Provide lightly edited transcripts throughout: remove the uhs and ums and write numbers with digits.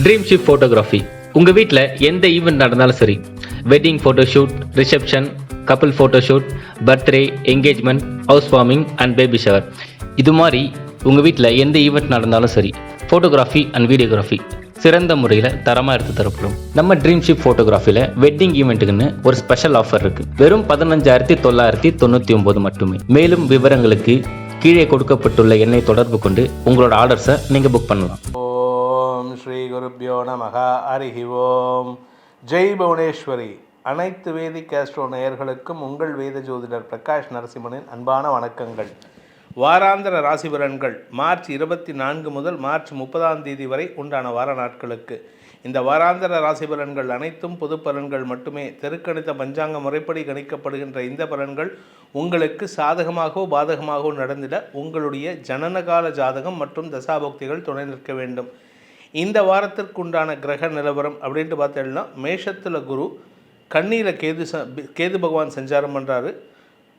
Dream ship photography. உங்கள் வீட்டில் எந்த ஈவெண்ட் நடந்தாலும் சரி, wedding photoshoot, reception, couple photoshoot, birthday, engagement, house warming and baby shower, இது மாதிரி உங்கள் வீட்டில் எந்த ஈவெண்ட் நடந்தாலும் சரி, ஃபோட்டோகிராஃபி அண்ட் வீடியோகிராஃபி சிறந்த முறையில் தரமாக எடுத்து தரப்படும். நம்ம ட்ரீம் ஷிப் ஃபோட்டோகிராஃபியில் வெட்டிங் ஈவெண்ட்டுக்குன்னு ஒரு ஸ்பெஷல் ஆஃபர் இருக்குது. வெறும் 15,999 மட்டுமே. மேலும் விவரங்களுக்கு கீழே கொடுக்கப்பட்டுள்ள எண்ணை தொடர்பு கொண்டு உங்களோட ஆர்டர்ஸை நீங்கள் புக் பண்ணலாம். ஓம் ஸ்ரீ குருப்யோ நமஹ. ஹரிஹி ஓம். ஜெய் புவனேஸ்வரி. அனைத்து வேதிக் ஆஸ்ட்ரோ நேயர்களுக்கும் உங்கள் வேத ஜோதிடர் பிரகாஷ் நரசிம்மனின் அன்பான வணக்கங்கள். வாராந்திர ராசி பலன்கள் மார்ச் 24 முதல் மார்ச் 30 வரை உண்டான வார நாட்களுக்கு. இந்த வாராந்திர ராசி பலன்கள் அனைத்தும் பொது பலன்கள் மட்டுமே. தெருக்கணித்த பஞ்சாங்க முறைப்படி கணிக்கப்படுகின்ற இந்த பலன்கள் உங்களுக்கு சாதகமாகவோ பாதகமாகவோ நடந்திட உங்களுடைய ஜனனகால ஜாதகம் மற்றும் தசாபக்திகள் துணை நிற்க வேண்டும். இந்த வாரத்திற்குண்டான கிரக நிலவரம் அப்படின்ட்டு பார்த்தீங்கன்னா, மேஷத்தில் குரு, கன்னியில் கேது பகவான் சஞ்சாரம் பண்ணுறாரு.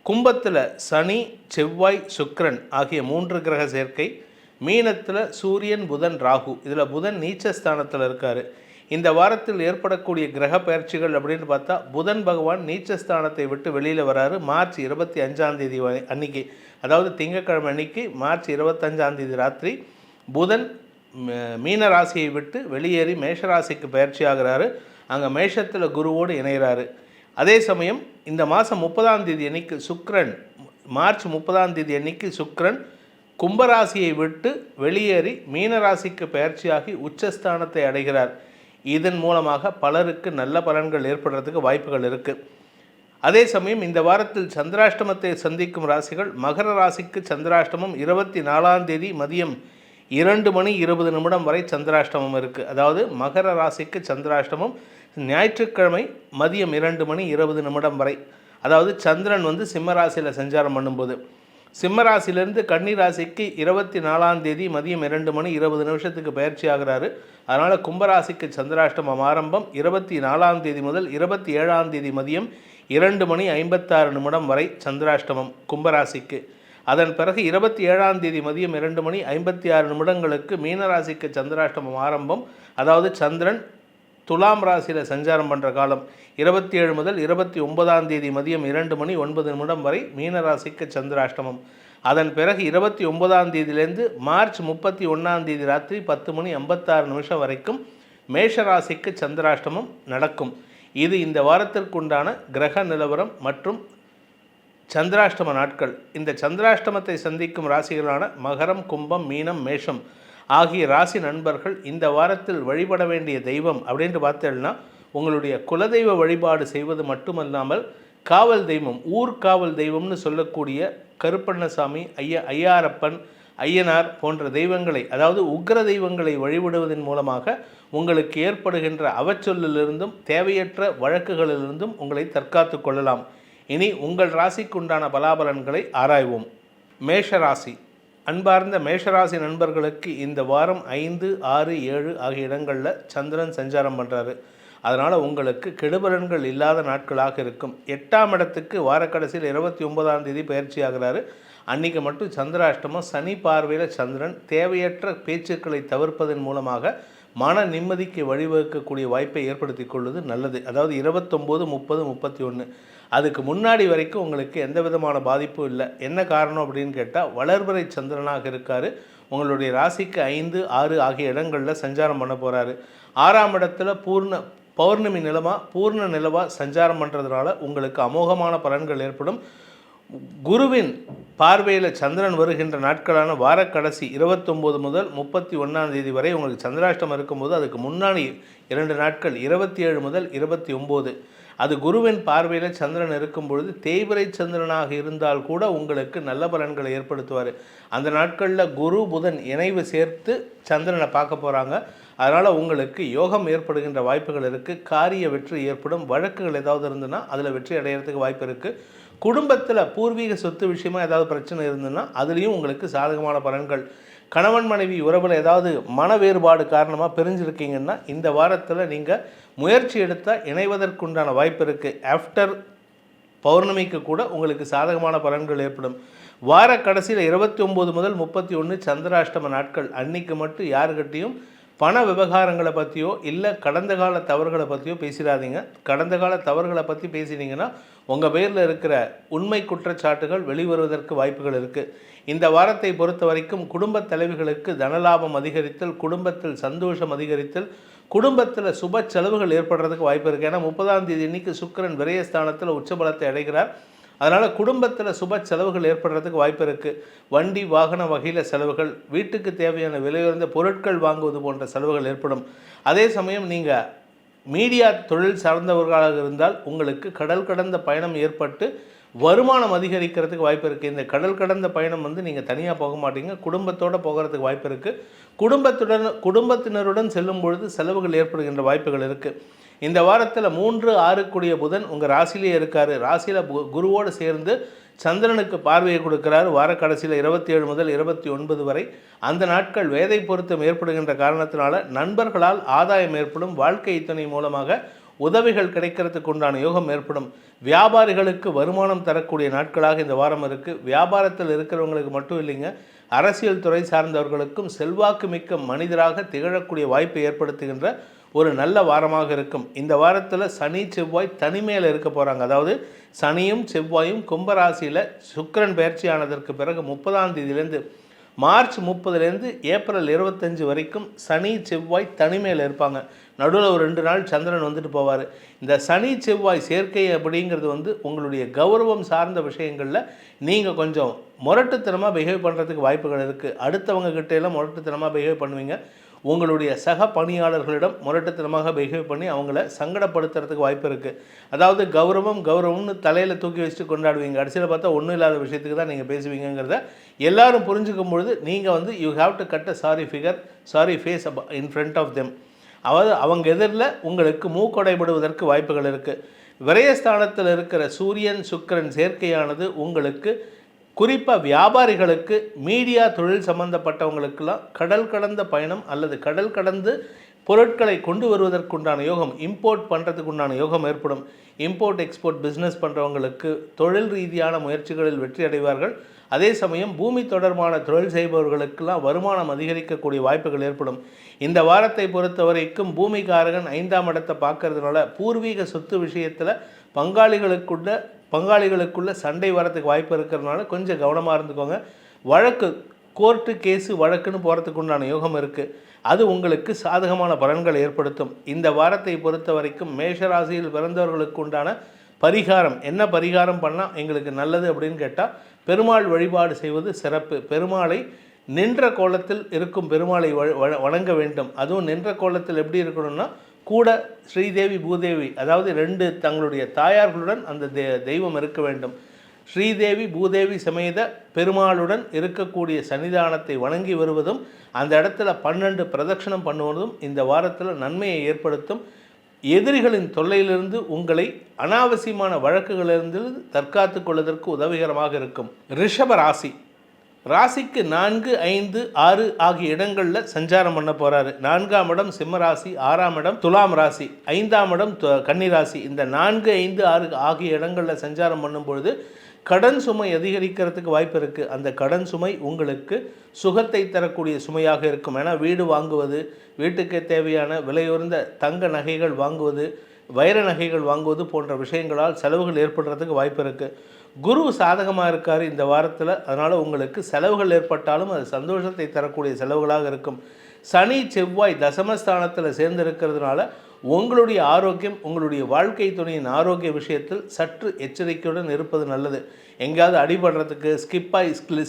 கும்பத்தில் சனி, செவ்வாய், சுக்கிரன் ஆகிய 3 கிரக சேர்க்கை. மீனத்தில் சூரியன், புதன், ராகு. இதில் புதன் நீச்சஸ்தானத்தில் இருக்கார். இந்த வாரத்தில் ஏற்படக்கூடிய கிரக பயிற்சிகள் அப்படின்னு பார்த்தா, புதன் பகவான் நீச்சஸ்தானத்தை விட்டு வெளியில் வராரு மார்ச் 25 அன்னைக்கு, அதாவது திங்கட்கிழமை அன்னைக்கு மார்ச் 25 ராத்திரி புதன் மீன ராசியை விட்டு வெளியேறி மேஷராசிக்கு பயிற்சி ஆகிறாரு. அங்கே மேஷத்தில் குருவோடு இணைகிறாரு. அதே சமயம் இந்த மாதம் 30 அன்னைக்கு சுக்கிரன், மார்ச் 30 அன்னைக்கு சுக்கிரன் கும்பராசியை விட்டு வெளியேறி மீனராசிக்கு பயிற்சியாகி உச்சஸ்தானத்தை அடைகிறார். இதன் மூலமாக பலருக்கு நல்ல பலன்கள் ஏற்படுறதுக்கு வாய்ப்புகள் இருக்குது. அதே சமயம் இந்த வாரத்தில் சந்திராஷ்டமத்தை சந்திக்கும் ராசிகள், மகர ராசிக்கு சந்திராஷ்டமம் 24 மதியம் 2:20 வரை சந்திராஷ்டமம் இருக்குது. அதாவது மகர ராசிக்கு சந்திராஷ்டமம் ஞாயிற்றுக்கிழமை மதியம் 2:20 வரை. அதாவது சந்திரன் சிம்ம ராசியில் சஞ்சாரம் பண்ணும்போது, சிம்ம ராசியிலேருந்து கன்னி ராசிக்கு 24 மதியம் 2:20 பயிற்சி ஆகிறாரு. அதனால் கும்பராசிக்கு சந்திராஷ்டமம் ஆரம்பம் 24 முதல் 27 மதியம் 2:56 வரை சந்திராஷ்டமம் கும்பராசிக்கு. அதன் பிறகு 27 மதியம் 2:56 மீனராசிக்கு சந்திராஷ்டமம் ஆரம்பம். அதாவது சந்திரன் துலாம் ராசியில் சஞ்சாரம் பண்ணுற காலம் 27 முதல் 29 மதியம் 2:09 வரை மீனராசிக்கு சந்திராஷ்டமம். அதன் பிறகு 29 மார்ச் 31 ராத்திரி 10:56 வரைக்கும் மேஷராசிக்கு சந்திராஷ்டமம் நடக்கும். இது இந்த வாரத்திற்குண்டான கிரக நிலவரம் மற்றும் சந்திராஷ்டம நாட்கள். இந்த சந்திராஷ்டமத்தை சந்திக்கும் ராசிகளான மகரம், கும்பம், மீனம், மேஷம் ஆகிய ராசி நண்பர்கள் இந்த வாரத்தில் வழிபட வேண்டிய தெய்வம் அப்படின்ட்டு பார்த்தேன்னா, உங்களுடைய குலதெய்வ வழிபாடு செய்வது மட்டுமல்லாமல் காவல் தெய்வம், ஊர்காவல் தெய்வம்னு சொல்லக்கூடிய கருப்பண்ணசாமி, ஐயாரப்பன், ஐயனார் போன்ற தெய்வங்களை, அதாவது உக்ர தெய்வங்களை வழிபடுவதன் மூலமாக உங்களுக்கு ஏற்படுகின்ற அவச்சொல்லிலிருந்தும் தேவையற்ற வழக்குகளிலிருந்தும் உங்களை தற்காத்து கொள்ளலாம். இனி உங்கள் ராசிக்குண்டான பலாபலன்களை ஆராய்வோம். மேஷராசி. அன்பார்ந்த மேஷராசி நண்பர்களுக்கு இந்த வாரம் 5, 6, 7 ஆகிய இடங்களில் சந்திரன் சஞ்சாரம் பண்ணுறாரு. அதனால் உங்களுக்கு கெடுபலன்கள் இல்லாத நாட்களாக இருக்கும். 8ஆம் இடத்துக்கு வாரக்கடைசியில் 29 பயிற்சி ஆகிறாரு. அன்றைக்கி மட்டும் சந்திராஷ்டமம். சனி பார்வையில் சந்திரன். தேவையற்ற பேச்சுக்களை தவிர்ப்பதன் மூலமாக மன நிம்மதிக்கு வழிவகுக்கக்கூடிய வாய்ப்பை ஏற்படுத்தி கொள்வது நல்லது. அதாவது 29, 30, 31 அதுக்கு முன்னாடி வரைக்கும் உங்களுக்கு எந்த விதமான பாதிப்பும் இல்லை. என்ன காரணம் அப்படின்னு கேட்டால், வளர்பிறை சந்திரனாக இருக்கார். உங்களுடைய ராசிக்கு 5, 6 ஆகிய இடங்களில் சஞ்சாரம் பண்ண போகிறாரு. 6ஆம் இடத்துல பௌர்ணமி பூர்ண நிலவாக சஞ்சாரம் பண்ணுறதுனால உங்களுக்கு அமோகமான பலன்கள் ஏற்படும். குருவின் பார்வையில் சந்திரன் வருகின்ற நாட்களான வாரக்கடைசி 29 முதல் 31 வரை உங்களுக்கு சந்திராஷ்டமம் இருக்கும்போது, அதுக்கு முன்னாடி 2 நாட்கள் 27 முதல் 29 அது குருவின் பார்வையில் சந்திரன் இருக்கும் பொழுது தேய்பிறை சந்திரனாக இருந்தால் கூட உங்களுக்கு நல்ல பலன்களை ஏற்படுத்துவார். அந்த நாட்களில் குரு புதன் இணைவு சேர்த்து சந்திரனை பார்க்க போகிறாங்க. அதனால் உங்களுக்கு யோகம் ஏற்படுகின்ற வாய்ப்புகள் இருக்குது. காரிய வெற்றி ஏற்படும். வழக்குகள் ஏதாவது இருந்ததுன்னா அதில் வெற்றி அடைகிறதுக்கு வாய்ப்பு இருக்குது. குடும்பத்தில் பூர்வீக சொத்து விஷயமாக ஏதாவது பிரச்சனை இருந்ததுன்னா அதுலேயும் உங்களுக்கு சாதகமான பலன்கள். கணவன் மனைவி உறவில் ஏதாவது மன வேறுபாடு காரணமாக பிரிஞ்சிருக்கீங்கன்னா இந்த வாரத்தில் நீங்கள் முயற்சி எடுத்தால் இணைவதற்குண்டான வாய்ப்பு இருக்குது. ஆஃப்டர் பௌர்ணமிக்கு கூட உங்களுக்கு சாதகமான பலன்கள் ஏற்படும். வார கடைசியில் 29 முதல் 31 சந்திராஷ்டம நாட்கள். அன்னைக்கு மட்டும் யாருக்கிட்டையும் பண விவகாரங்களை பற்றியோ இல்லை கடந்த கால தவறுகளை பற்றியோ பேசிடாதீங்க. கடந்த கால தவறுகளை பற்றி பேசினீங்கன்னா உங்கள் பேரில் இருக்கிற உண்மை குற்றச்சாட்டுகள் வெளிவருவதற்கு வாய்ப்புகள் இருக்குது. இந்த வாரத்தை பொறுத்த வரைக்கும் குடும்பத் தலைவிகளுக்கு தனலாபம் அதிகரித்தல், குடும்பத்தில் சந்தோஷம் அதிகரித்தல், குடும்பத்தில் சுப செலவுகள் ஏற்படுறதுக்கு வாய்ப்பு இருக்குது. ஏன்னா 30ஆம் தேதி அன்னைக்கு சுக்கிரன் விரயஸ்தானத்தில் உச்சபலத்தை அடைகிறார். அதனால் குடும்பத்தில் சுப செலவுகள் ஏற்படுறதுக்கு வாய்ப்பு இருக்குது. வண்டி வாகன வகையில் செலவுகள், வீட்டுக்கு தேவையான விலையுயர்ந்த பொருட்கள் வாங்குவது போன்ற செலவுகள் ஏற்படும். அதே சமயம் நீங்கள் மீடியா தொழில் சார்ந்தவர்களாக இருந்தால் உங்களுக்கு கடல் கடந்த பயணம் ஏற்பட்டு வருமானம் அதிகரிக்கிறதுக்கு வாய்ப்பு இருக்குது. இந்த கடல் கடந்த பயணம் நீங்கள் தனியாக போக மாட்டீங்க, குடும்பத்தோடு போகிறதுக்கு வாய்ப்பு இருக்குது. குடும்பத்தினருடன் செல்லும் பொழுது செலவுகள் ஏற்படுகின்ற வாய்ப்புகள் இருக்குது. இந்த வாரத்தில் 3-6 கூடிய புதன் உங்கள் ராசியிலே இருக்கார். ராசியில் குருவோடு சேர்ந்து சந்திரனுக்கு பார்வையை கொடுக்கிறார். வார கடைசியில் 27 முதல் 29 வரை அந்த நாட்கள் வேதை பொருத்தம் ஏற்படுகின்ற காரணத்தினால நண்பர்களால் ஆதாயம் ஏற்படும். வாழ்க்கை துணை மூலமாக உதவிகள் கிடைக்கிறதுக்கு உண்டான யோகம் ஏற்படும். வியாபாரிகளுக்கு வருமானம் தரக்கூடிய நாட்களாக இந்த வாரம் இருக்குது. வியாபாரத்தில் இருக்கிறவங்களுக்கு மட்டும் இல்லைங்க, அரசியல் துறை சார்ந்தவர்களுக்கும் செல்வாக்கு மிக்க மனிதராக திகழக்கூடிய வாய்ப்பை ஏற்படுத்துகின்ற ஒரு நல்ல வாரமாக இருக்கும். இந்த வாரத்தில் சனி செவ்வாய் தனிமையில் இருக்க போகிறாங்க. அதாவது சனியும் செவ்வாயும் கும்பராசியில் சுக்கிரன் பயிற்சியானதற்கு பிறகு 30ஆம் தேதியிலேருந்து மார்ச் 30லேருந்து ஏப்ரல் 25 வரைக்கும் சனி செவ்வாய் தனிமையில் இருப்பாங்க. நடுவில் ஒரு 2 நாள் சந்திரன் வந்துட்டு போவார். இந்த சனி செவ்வாய் சேர்க்கை அப்படிங்கிறது உங்களுடைய கௌரவம் சார்ந்த விஷயங்களில் நீங்கள் கொஞ்சம் முரட்டுத்தனமாக பிஹேவ் பண்ணுறதுக்கு வாய்ப்புகள் இருக்குது. அடுத்தவங்க கிட்டையெல்லாம் முரட்டுத்தனமாக பிஹேவ் பண்ணுவீங்க. உங்களுடைய சக பணியாளர்களிடம் முரட்டுத்தனமாக பிஹேவ் பண்ணி அவங்கள சங்கடப்படுத்துறதுக்கு வாய்ப்பு இருக்குது. அதாவது கௌரவம்னு தலையில் தூக்கி வச்சுட்டு கொண்டாடுவீங்க. கடைசியில் பார்த்தா ஒன்றும் இல்லாத விஷயத்துக்கு தான் நீங்கள் பேசுவீங்கிறத எல்லாரும் புரிஞ்சுக்கும் பொழுது நீங்கள் you have to cut a sorry face in front of them. அதாவது அவங்க எதிரில் உங்களுக்கு மூக்கொடைபடுவதற்கு வாய்ப்புகள் இருக்குது. விரயஸ்தானத்தில் இருக்கிற சூரியன் சுக்கிரன் சேர்க்கையானது உங்களுக்கு குறிப்பாக வியாபாரிகளுக்கு, மீடியா தொழில் சம்பந்தப்பட்டவங்களுக்கெல்லாம் கடல் கடந்த பயணம் அல்லது கடல் கடந்து பொருட்களை கொண்டு வருவதற்குண்டான யோகம், இம்போர்ட் பண்ணுறதுக்கு உண்டான யோகம் ஏற்படும். இம்போர்ட் எக்ஸ்போர்ட் பிஸ்னஸ் பண்ணுறவங்களுக்கு தொழில் ரீதியான முயற்சிகளில் வெற்றி அடைவார்கள். அதே சமயம் பூமி தொடர்பான தொழில் செய்பவர்களுக்கெல்லாம் வருமானம் அதிகரிக்கக்கூடிய வாய்ப்புகள் ஏற்படும். இந்த வாரத்தை பொறுத்த வரைக்கும் பூமிகாரகன் 5ஆம் இடத்தை பார்க்கறதுனால பூர்வீக சொத்து விஷயத்தில் பங்காளிகளுக்குள்ள சண்டை வரத்துக்கு வாய்ப்பு இருக்கிறதுனால கொஞ்சம் கவனமாக இருந்துக்கோங்க. வழக்கு, கோர்ட்டு கேஸு வழக்குன்னு போகிறதுக்கு உண்டான யோகம் இருக்குது. அது உங்களுக்கு சாதகமான பலன்களை ஏற்படுத்தும். இந்த வாரத்தை பொறுத்த வரைக்கும் மேஷராசியில் பிறந்தவர்களுக்கு உண்டான பரிகாரம், என்ன பரிகாரம் பண்ணால் எங்களுக்கு நல்லது அப்படின்னு கேட்டால் பெருமாள் வழிபாடு செய்வது சிறப்பு. பெருமாளை நின்ற கோலத்தில் இருக்கும் பெருமாளை வணங்க வேண்டும். அதுவும் நின்ற கோலத்தில் எப்படி இருக்கணும்னா கூட ஸ்ரீதேவி பூதேவி, அதாவது 2 தங்களுடைய தாயார்களுடன் அந்த தெய்வம் இருக்க வேண்டும். ஸ்ரீதேவி பூதேவி சமேத பெருமாளுடன் இருக்கக்கூடிய சன்னிதானத்தை வணங்கி வருவதும் அந்த இடத்துல 12 பிரதட்சணம் பண்ணுவதும் இந்த வாரத்தில் நன்மையை ஏற்படுத்தும். எதிரிகளின் தொல்லையிலிருந்து உங்களை அனாவசியமான வழக்குகளிலிருந்து தற்காத்து கொள்வதற்கு உதவிகரமாக இருக்கும். ரிஷப ராசிக்கு 4, 5, 6 ஆகிய இடங்களில் சஞ்சாரம் பண்ண போகிறாரு. 4ஆம் இடம் சிம்ம ராசி, 6ஆம் இடம் துலாம் ராசி, 5ஆம் இடம் கன்னி ராசி. இந்த 4, 5, 6 ஆகிய இடங்களில் சஞ்சாரம் பண்ணும் பொழுது கடன் சுமை அதிகரிக்கிறதுக்கு வாய்ப்பு இருக்குது. அந்த கடன் சுமை உங்களுக்கு சுகத்தை தரக்கூடிய சுமையாக இருக்கும். ஏன்னா வீடு வாங்குவது, வீட்டுக்கு தேவையான விலையுயர்ந்த தங்க நகைகள் வாங்குவது, வைர நகைகள் வாங்குவது போன்ற விஷயங்களால் செலவுகள் ஏற்படுறதுக்கு வாய்ப்பு இருக்குது. குரு சாதகமாக இருக்கார் இந்த வாரத்தில். அதனால் உங்களுக்கு செலவுகள் ஏற்பட்டாலும் அது சந்தோஷத்தை தரக்கூடிய செலவுகளாக இருக்கும். சனி செவ்வாய் தசமஸ்தானத்தில் சேர்ந்திருக்கிறதுனால உங்களுடைய ஆரோக்கியம், உங்களுடைய வாழ்க்கை துணையின் ஆரோக்கிய விஷயத்தில் சற்று எச்சரிக்கையுடன் இருப்பது நல்லது. எங்கேயாவது அடிபடுறதுக்கு,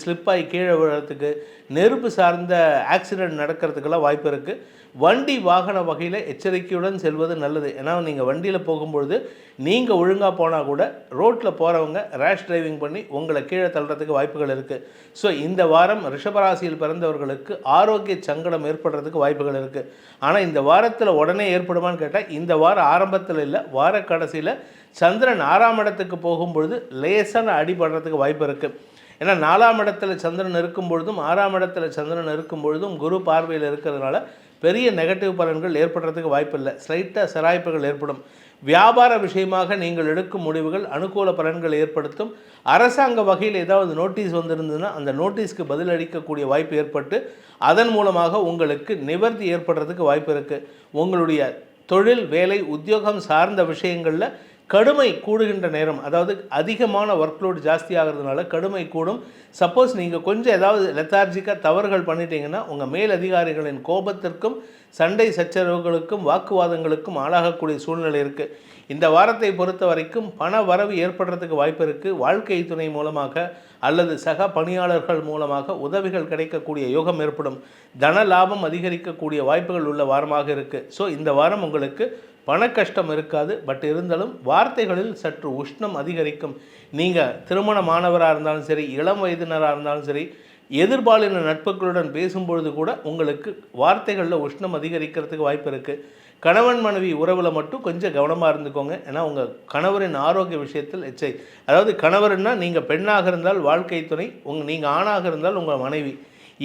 ஸ்லிப்பாகி கீழே விழுறதுக்கு, நெருப்பு சார்ந்த ஆக்சிடெண்ட் நடக்கிறதுக்கெல்லாம் வாய்ப்பு இருக்குது. வண்டி வாகன வகையில் எச்சரிக்கையுடன் செல்வது நல்லது. ஏன்னா நீங்கள் வண்டியில் போகும்பொழுது நீங்கள் ஒழுங்காக போனால் கூட ரோட்டில் போகிறவங்க ரேஷ் டிரைவிங் பண்ணி உங்களை கீழே தள்ளுறதுக்கு வாய்ப்புகள் இருக்குது. ஸோ இந்த வாரம் ரிஷபராசியில் பிறந்தவர்களுக்கு ஆரோக்கிய சங்கடம் ஏற்படுறதுக்கு வாய்ப்புகள் இருக்குது. ஆனால் இந்த வாரத்தில் உடனே ஏற்படுமான்னு கேட்டால் இந்த வாரம் ஆரம்பத்தில் இல்லை, வார கடைசியில் சந்திரன் 6ஆம் இடத்துக்கு போகும்பொழுது லேசான அடிபடுறதுக்கு வாய்ப்பு இருக்குது. ஏன்னா 4ஆம் இடத்துல சந்திரன் இருக்கும் பொழுதும் 6ஆம் இடத்துல சந்திரன் இருக்கும் பொழுதும் குரு பார்வையில் இருக்கிறதுனால பெரிய நெகட்டிவ் பலன்கள் ஏற்படுறதுக்கு வாய்ப்பு இல்லை. ஸ்லைட்டாக சிராய்ப்புகள் ஏற்படும். வியாபார விஷயமாக நீங்கள் எடுக்கும் முடிவுகள் அனுகூல பலன்களை ஏற்படுத்தும். அரசாங்க வகையில் ஏதாவது நோட்டீஸ் வந்திருந்ததுன்னா அந்த நோட்டீஸ்க்கு பதில் அளிக்கக்கூடிய வாய்ப்பு ஏற்பட்டு அதன் மூலமாக உங்களுக்கு நிவர்த்தி ஏற்படுறதுக்கு வாய்ப்பு இருக்குது. உங்களுடைய தொழில், வேலை, உத்தியோகம் சார்ந்த விஷயங்களில் கடுமை கூடுகின்ற நேரம், அதாவது அதிகமான ஒர்க்லோடு ஜாஸ்தி ஆகிறதுனால கடுமை கூடும். சப்போஸ் நீங்கள் கொஞ்சம் ஏதாவது லெத்தார்ஜிக்காக தவறுகள் பண்ணிட்டீங்கன்னா உங்கள் மேல் அதிகாரிகளின் கோபத்திற்கும் சண்டை சச்சரவுகளுக்கும் வாக்குவாதங்களுக்கும் ஆளாகக்கூடிய சூழ்நிலை இருக்குது. இந்த வாரத்தை பொறுத்த வரைக்கும் பண வரவு ஏற்படுறதுக்கு வாய்ப்பு இருக்குது. வாழ்க்கை துணை மூலமாக அல்லது சக பணியாளர்கள் மூலமாக உதவிகள் கிடைக்கக்கூடிய யோகம் ஏற்படும். தன லாபம் அதிகரிக்கக்கூடிய வாய்ப்புகள் உள்ள வாரமாக இருக்குது. ஸோ இந்த வாரம் உங்களுக்கு பண கஷ்டம் இருக்காது. பட் இருந்தாலும் வார்த்தைகளில் சற்று உஷ்ணம் அதிகரிக்கும். நீங்கள் திருமணமானவராக இருந்தாலும் சரி, இளம் வயதினராக இருந்தாலும் சரி, எதிர்பாலின நட்புகளுடன் பேசும்பொழுது கூட உங்களுக்கு வார்த்தைகளில் உஷ்ணம் அதிகரிக்கிறதுக்கு வாய்ப்பு இருக்குது. கணவன் மனைவி உறவில் மட்டும் கொஞ்சம் கவனமாக இருந்துக்கோங்க. ஏன்னா உங்கள் கணவரின் ஆரோக்கிய விஷயத்தில் அதாவது கணவர்னா நீங்கள் பெண்ணாக இருந்தால் வாழ்க்கை துணை, நீங்கள் ஆணாக இருந்தால் உங்கள் மனைவி,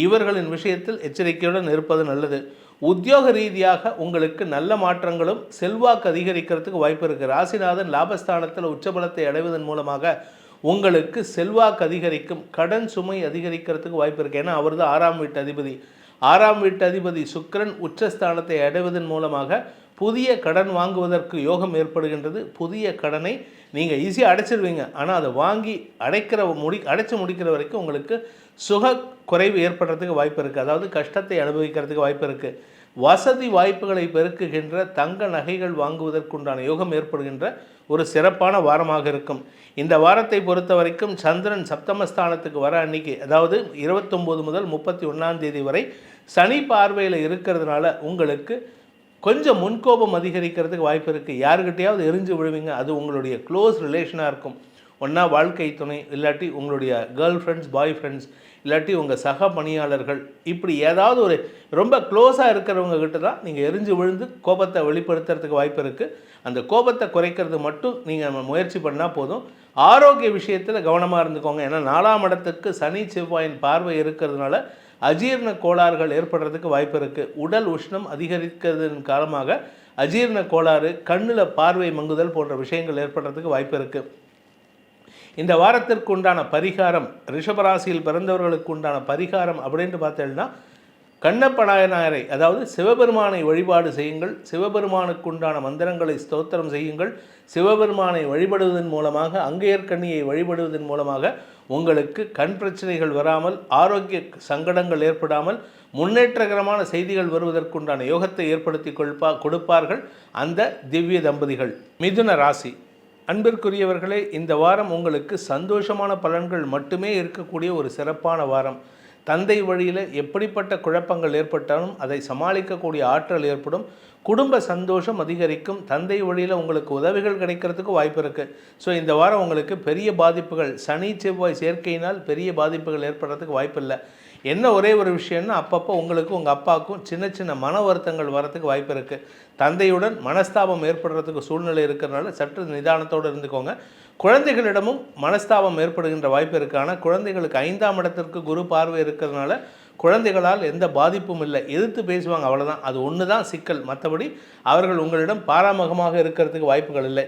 இவர்களின் விஷயத்தில் எச்சரிக்கையுடன் இருப்பது நல்லது. உத்தியோக ரீதியாக உங்களுக்கு நல்ல மாற்றங்களும் செல்வாக்கு அதிகரிக்கிறதுக்கு வாய்ப்பு இருக்குது. ராசிநாதன் லாபஸ்தானத்தில் உச்சபலத்தை அடைவதன் மூலமாக உங்களுக்கு செல்வாக்கு அதிகரிக்கும். கடன் சுமை அதிகரிக்கிறதுக்கு வாய்ப்பு இருக்குது. ஏன்னா அவர் தான் 6ஆம் வீட்டு அதிபதி. 6ஆம் வீட்டு அதிபதி சுக்கிரன் உச்சஸ்தானத்தை அடைவதன் மூலமாக புதிய கடன் வாங்குவதற்கு யோகம் ஏற்படுகின்றது. புதிய கடனை நீங்கள் ஈஸியாக அடைச்சிடுவீங்க. ஆனால் அதை வாங்கி அடைச்சி முடிக்கிற வரைக்கும் உங்களுக்கு சுக குறைவு ஏற்படுறதுக்கு வாய்ப்பு இருக்குது. அதாவது கஷ்டத்தை அனுபவிக்கிறதுக்கு வாய்ப்பு இருக்குது. வசதி வாய்ப்புகளை பெருக்குகின்ற தங்க நகைகள் வாங்குவதற்குண்டான யோகம் ஏற்படுகின்ற ஒரு சிறப்பான வாரமாக இருக்கும். இந்த வாரத்தை பொறுத்த வரைக்கும் சந்திரன் சப்தமஸ்தானத்துக்கு வர அன்னைக்கு, அதாவது 29 முதல் 31ஆம் தேதி வரை சனி பார்வையில் இருக்கிறதுனால உங்களுக்கு கொஞ்சம் முன்கோபம் அதிகரிக்கிறதுக்கு வாய்ப்பு இருக்குது. யாருக்கிட்டையாவது எரிஞ்சு விழுவீங்க. அது உங்களுடைய க்ளோஸ் ரிலேஷனாக இருக்கும். ஒன்றா வாழ்க்கை துணை, இல்லாட்டி உங்களுடைய கேர்ள் ஃப்ரெண்ட்ஸ், பாய் ஃப்ரெண்ட்ஸ், இல்லாட்டி உங்கள் சக பணியாளர்கள், இப்படி ஏதாவது ஒரு ரொம்ப க்ளோஸாக இருக்கிறவங்க கிட்ட தான் நீங்கள் எரிஞ்சு விழுந்து கோபத்தை வெளிப்படுத்துறதுக்கு வாய்ப்பு இருக்குது. அந்த கோபத்தை குறைக்கிறது மட்டும் நீங்கள் முயற்சி பண்ணால் போதும். ஆரோக்கிய விஷயத்தில் கவனமாக இருந்துக்கோங்க. ஏன்னா 4ஆம் இடத்துக்கு சனி செவ்வாயின் பார்வை இருக்கிறதுனால அஜீரண கோளாறுகள் ஏற்படுறதுக்கு வாய்ப்பு இருக்குது. உடல் உஷ்ணம் அதிகரிக்கிறதன் காரணமாக அஜீரண கோளாறு, கண்ணில் பார்வை மங்குதல் போன்ற விஷயங்கள் ஏற்படுறதுக்கு வாய்ப்பு இருக்குது. இந்த வாரத்திற்கு உண்டான பரிகாரம், ரிஷபராசியில் பிறந்தவர்களுக்கு உண்டான பரிகாரம் அப்படின்ட்டு பார்த்தேன்னா கண்ணப்ப நாயனாரை, அதாவது சிவபெருமானை வழிபாடு செய்யுங்கள். சிவபெருமானுக்கு உண்டான மந்திரங்களை ஸ்தோத்திரம் செய்யுங்கள். சிவபெருமானை வழிபடுவதன் மூலமாக, அங்கையர்கண்ணியை வழிபடுவதன் மூலமாக உங்களுக்கு கண் பிரச்சனைகள் வராமல், ஆரோக்கிய சங்கடங்கள் ஏற்படாமல், முன்னேற்றகரமான செய்திகள் வருவதற்குண்டான யோகத்தை ஏற்படுத்தி கொடுப்பார்கள் அந்த திவ்ய தம்பதிகள். மிதுன ராசி அன்பிற்குரியவர்களே, இந்த வாரம் உங்களுக்கு சந்தோஷமான பலன்கள் மட்டுமே இருக்கக்கூடிய ஒரு சிறப்பான வாரம். தந்தை வழியில் எப்படிப்பட்ட குழப்பங்கள் ஏற்பட்டாலும் அதை சமாளிக்கக்கூடிய ஆற்றல் ஏற்படும். குடும்ப சந்தோஷம் அதிகரிக்கும். தந்தை வழியில் உங்களுக்கு உதவிகள் கிடைக்கிறதுக்கு வாய்ப்பு இருக்குது. ஸோ இந்த வாரம் உங்களுக்கு பெரிய பாதிப்புகள், சனி செவ்வாய் சேர்க்கையினால் பெரிய பாதிப்புகள் ஏற்படுறதுக்கு வாய்ப்பு இல்லை. என்ன ஒரே ஒரு விஷயம்னா, அப்பப்போ உங்களுக்கு உங்கள் அப்பாவுக்கும் சின்ன சின்ன மன வருத்தங்கள் வரத்துக்கு வாய்ப்பு இருக்குது. தந்தையுடன் மனஸ்தாபம் ஏற்படுறதுக்கு சூழ்நிலை இருக்கிறதுனால சற்று நிதானத்தோடு இருந்துக்கோங்க. குழந்தைகளிடமும் மனஸ்தாபம் ஏற்படுகின்ற வாய்ப்பு இருக்குது. ஆனால் குழந்தைகளுக்கு 5ஆம் இடத்திற்கு குரு பார்வை இருக்கிறதுனால குழந்தைகளால் எந்த பாதிப்பும் இல்லை. எதிர்த்து பேசுவாங்க, அவ்வளோதான். அது ஒன்று தான் சிக்கல். மற்றபடி அவர்கள் உங்களிடம் பாராமுகமாக இருக்கிறதுக்கு வாய்ப்புகள் இல்லை.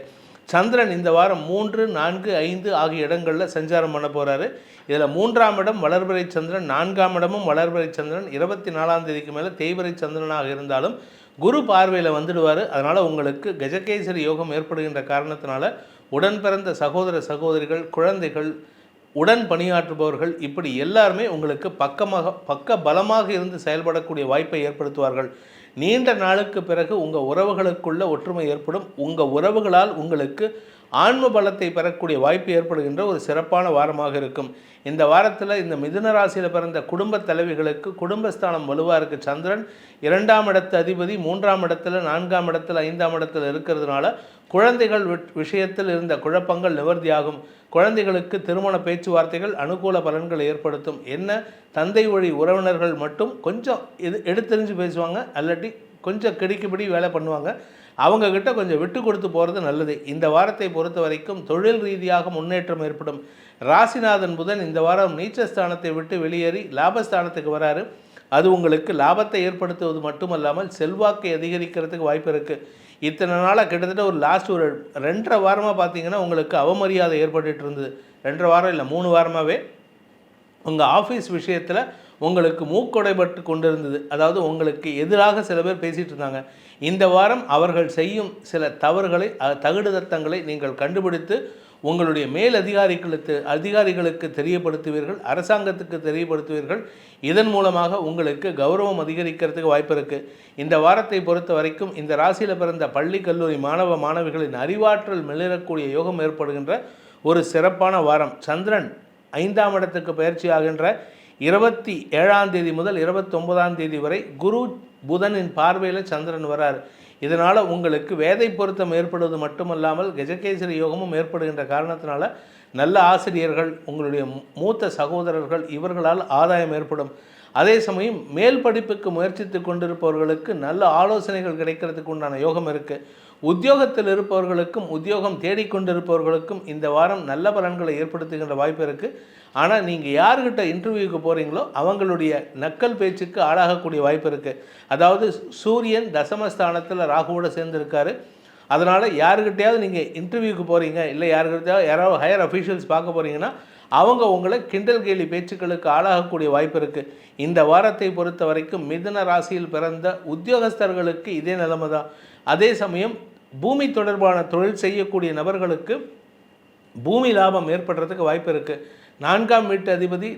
சந்திரன் இந்த வாரம் 3, 4, 5 ஆகிய இடங்களில் சஞ்சாரம் பண்ண போகிறாரு. இதில் 3ஆம் இடம் வளர்பிறை சந்திரன், 4ஆம் இடமும் வளர்பிறை சந்திரன். 24ஆம் தேதிக்கு மேலே தேய்பிறை சந்திரனாக இருந்தாலும் குரு பார்வையில் வந்துடுவார். அதனால் உங்களுக்கு கஜகேசரி யோகம் ஏற்படுகின்ற காரணத்தினால உடன் பிறந்த சகோதர சகோதரிகள், குழந்தைகள், உடன் பணியாற்றுபவர்கள், இப்படி எல்லாருமே உங்களுக்கு பக்க பலமாக இருந்து செயல்படக்கூடிய வாய்ப்பை ஏற்படுத்துவார்கள். நீண்ட நாளுக்கு பிறகு உங்கள் உறவுகளுக்குள்ள ஒற்றுமை ஏற்படும். உங்கள் உறவுகளால் உங்களுக்கு ஆன்ம பலத்தை பெறக்கூடிய வாய்ப்பு ஏற்படுகின்ற ஒரு சிறப்பான வாரமாக இருக்கும். இந்த வாரத்தில் இந்த மிதுன ராசியில் பிறந்த குடும்ப தலைவிகளுக்கு குடும்பஸ்தானம் வலுவாக இருக்குது. சந்திரன் 2ஆம் இடத்து அதிபதி 3ஆம் இடத்துல, 4ஆம் இடத்துல, 5ஆம் இடத்துல இருக்கிறதுனால குழந்தைகள் விஷயத்தில் இருந்த குழப்பங்கள் நிவர்த்தியாகும். குழந்தைகளுக்கு திருமண பேச்சுவார்த்தைகள் அனுகூல பலன்களை ஏற்படுத்தும். என்ன, தந்தை வழி உறவினர்கள் மட்டும் கொஞ்சம் எடுத்தெறிஞ்சு பேசுவாங்க, அல்லாட்டி கொஞ்சம் கிடிக்குப்படி வேலை பண்ணுவாங்க. அவங்கக்கிட்ட கொஞ்சம் விட்டு கொடுத்து போகிறது நல்லது. இந்த வாரத்தை பொறுத்த வரைக்கும் தொழில் ரீதியாக முன்னேற்றம் ஏற்படும். ராசிநாதன் புதன் இந்த வாரம் நீச்சஸ்தானத்தை விட்டு வெளியேறி லாபஸ்தானத்துக்கு வராரு. அது உங்களுக்கு லாபத்தை ஏற்படுத்துவது மட்டுமல்லாமல் செல்வாக்கை அதிகரிக்கிறதுக்கு வாய்ப்பு இருக்குது. இத்தனை நாளாக கிட்டத்தட்ட ஒரு லாஸ்ட் ஒரு 2.5 வாரமாக பார்த்தீங்கன்னா உங்களுக்கு அவமரியாதை ஏற்பட்டுட்டு இருந்தது. 2.5 வாரம் இல்லை, 3 வாரமாகவே உங்கள் ஆஃபீஸ் விஷயத்தில் உங்களுக்கு மூக்கொடைபட்டு கொண்டு இருந்தது. அதாவது உங்களுக்கு எதிராக சில பேர் பேசிகிட்டு இருந்தாங்க. இந்த வாரம் அவர்கள் செய்யும் சில தவறுகளை, தகுடுதத்தங்களை நீங்கள் கண்டுபிடித்து உங்களுடைய மேல் அதிகாரிகளுக்கு தெரியப்படுத்துவீர்கள், அரசாங்கத்துக்கு தெரியப்படுத்துவீர்கள். இதன் மூலமாக உங்களுக்கு கௌரவம் அதிகரிக்கிறதுக்கு வாய்ப்பு இருக்குது. இந்த வாரத்தை பொறுத்த வரைக்கும் இந்த ராசியில் பிறந்த பள்ளி கல்லூரி மாணவ மாணவிகளின் அறிவாற்றல் மிளிரக்கூடிய யோகம் ஏற்படுகின்ற ஒரு சிறப்பான வாரம். சந்திரன் 5ஆம் இடத்துக்கு பயிற்சி ஆகின்ற 27ஆம் தேதி முதல் 29ஆம் தேதி வரை குரு புதனின் பார்வையில் சந்திரன் வரார். இதனால் உங்களுக்கு வேதை பொருத்தம் ஏற்படுவது மட்டுமல்லாமல் கஜகேசரி யோகமும் ஏற்படுகின்ற காரணத்தினால நல்ல ஆசிரியர்கள், உங்களுடைய மூத்த சகோதரர்கள் இவர்களால் ஆதாயம் ஏற்படும். அதே சமயம் மேல் படிப்புக்கு முயற்சித்து கொண்டிருப்பவர்களுக்கு நல்ல ஆலோசனைகள் கிடைக்கிறதுக்கு உண்டான யோகம் இருக்குது. உத்தியோகத்தில் இருப்பவர்களுக்கும் உத்தியோகம் தேடிக்கொண்டிருப்பவர்களுக்கும் இந்த வாரம் நல்ல பலன்களை ஏற்படுத்துகின்ற வாய்ப்பு இருக்குது. ஆனால் நீங்கள் யார்கிட்ட இன்டர்வியூக்கு போகிறீங்களோ அவங்களுடைய நக்கல் பேச்சுக்கு ஆளாகக்கூடிய வாய்ப்பு இருக்குது. அதாவது சூரியன் தசமஸ்தானத்தில் ராகுவோடு சேர்ந்துருக்காரு. அதனால் யாருக்கிட்டையாவது நீங்கள் இன்டர்வியூக்கு போகிறீங்க, இல்லை யாராவது ஹையர் அஃபீஷியல்ஸ் பார்க்க போகிறீங்கன்னா அவங்க உங்களை கிண்டல் கேலி பேச்சுக்களுக்கு ஆளாகக்கூடிய வாய்ப்பு இருக்குது. இந்த வாரத்தை பொறுத்த வரைக்கும் மிதுன ராசியில் பிறந்த உத்தியோகஸ்தர்களுக்கு இதே நிலைமை தான். அதே சமயம் பூமி தொடர்பான தொழில் செய்யக்கூடிய நபர்களுக்கு பூமி லாபம் ஏற்படுறதுக்கு வாய்ப்பு இருக்குது. 4ஆம் வீட்டு அதிபதி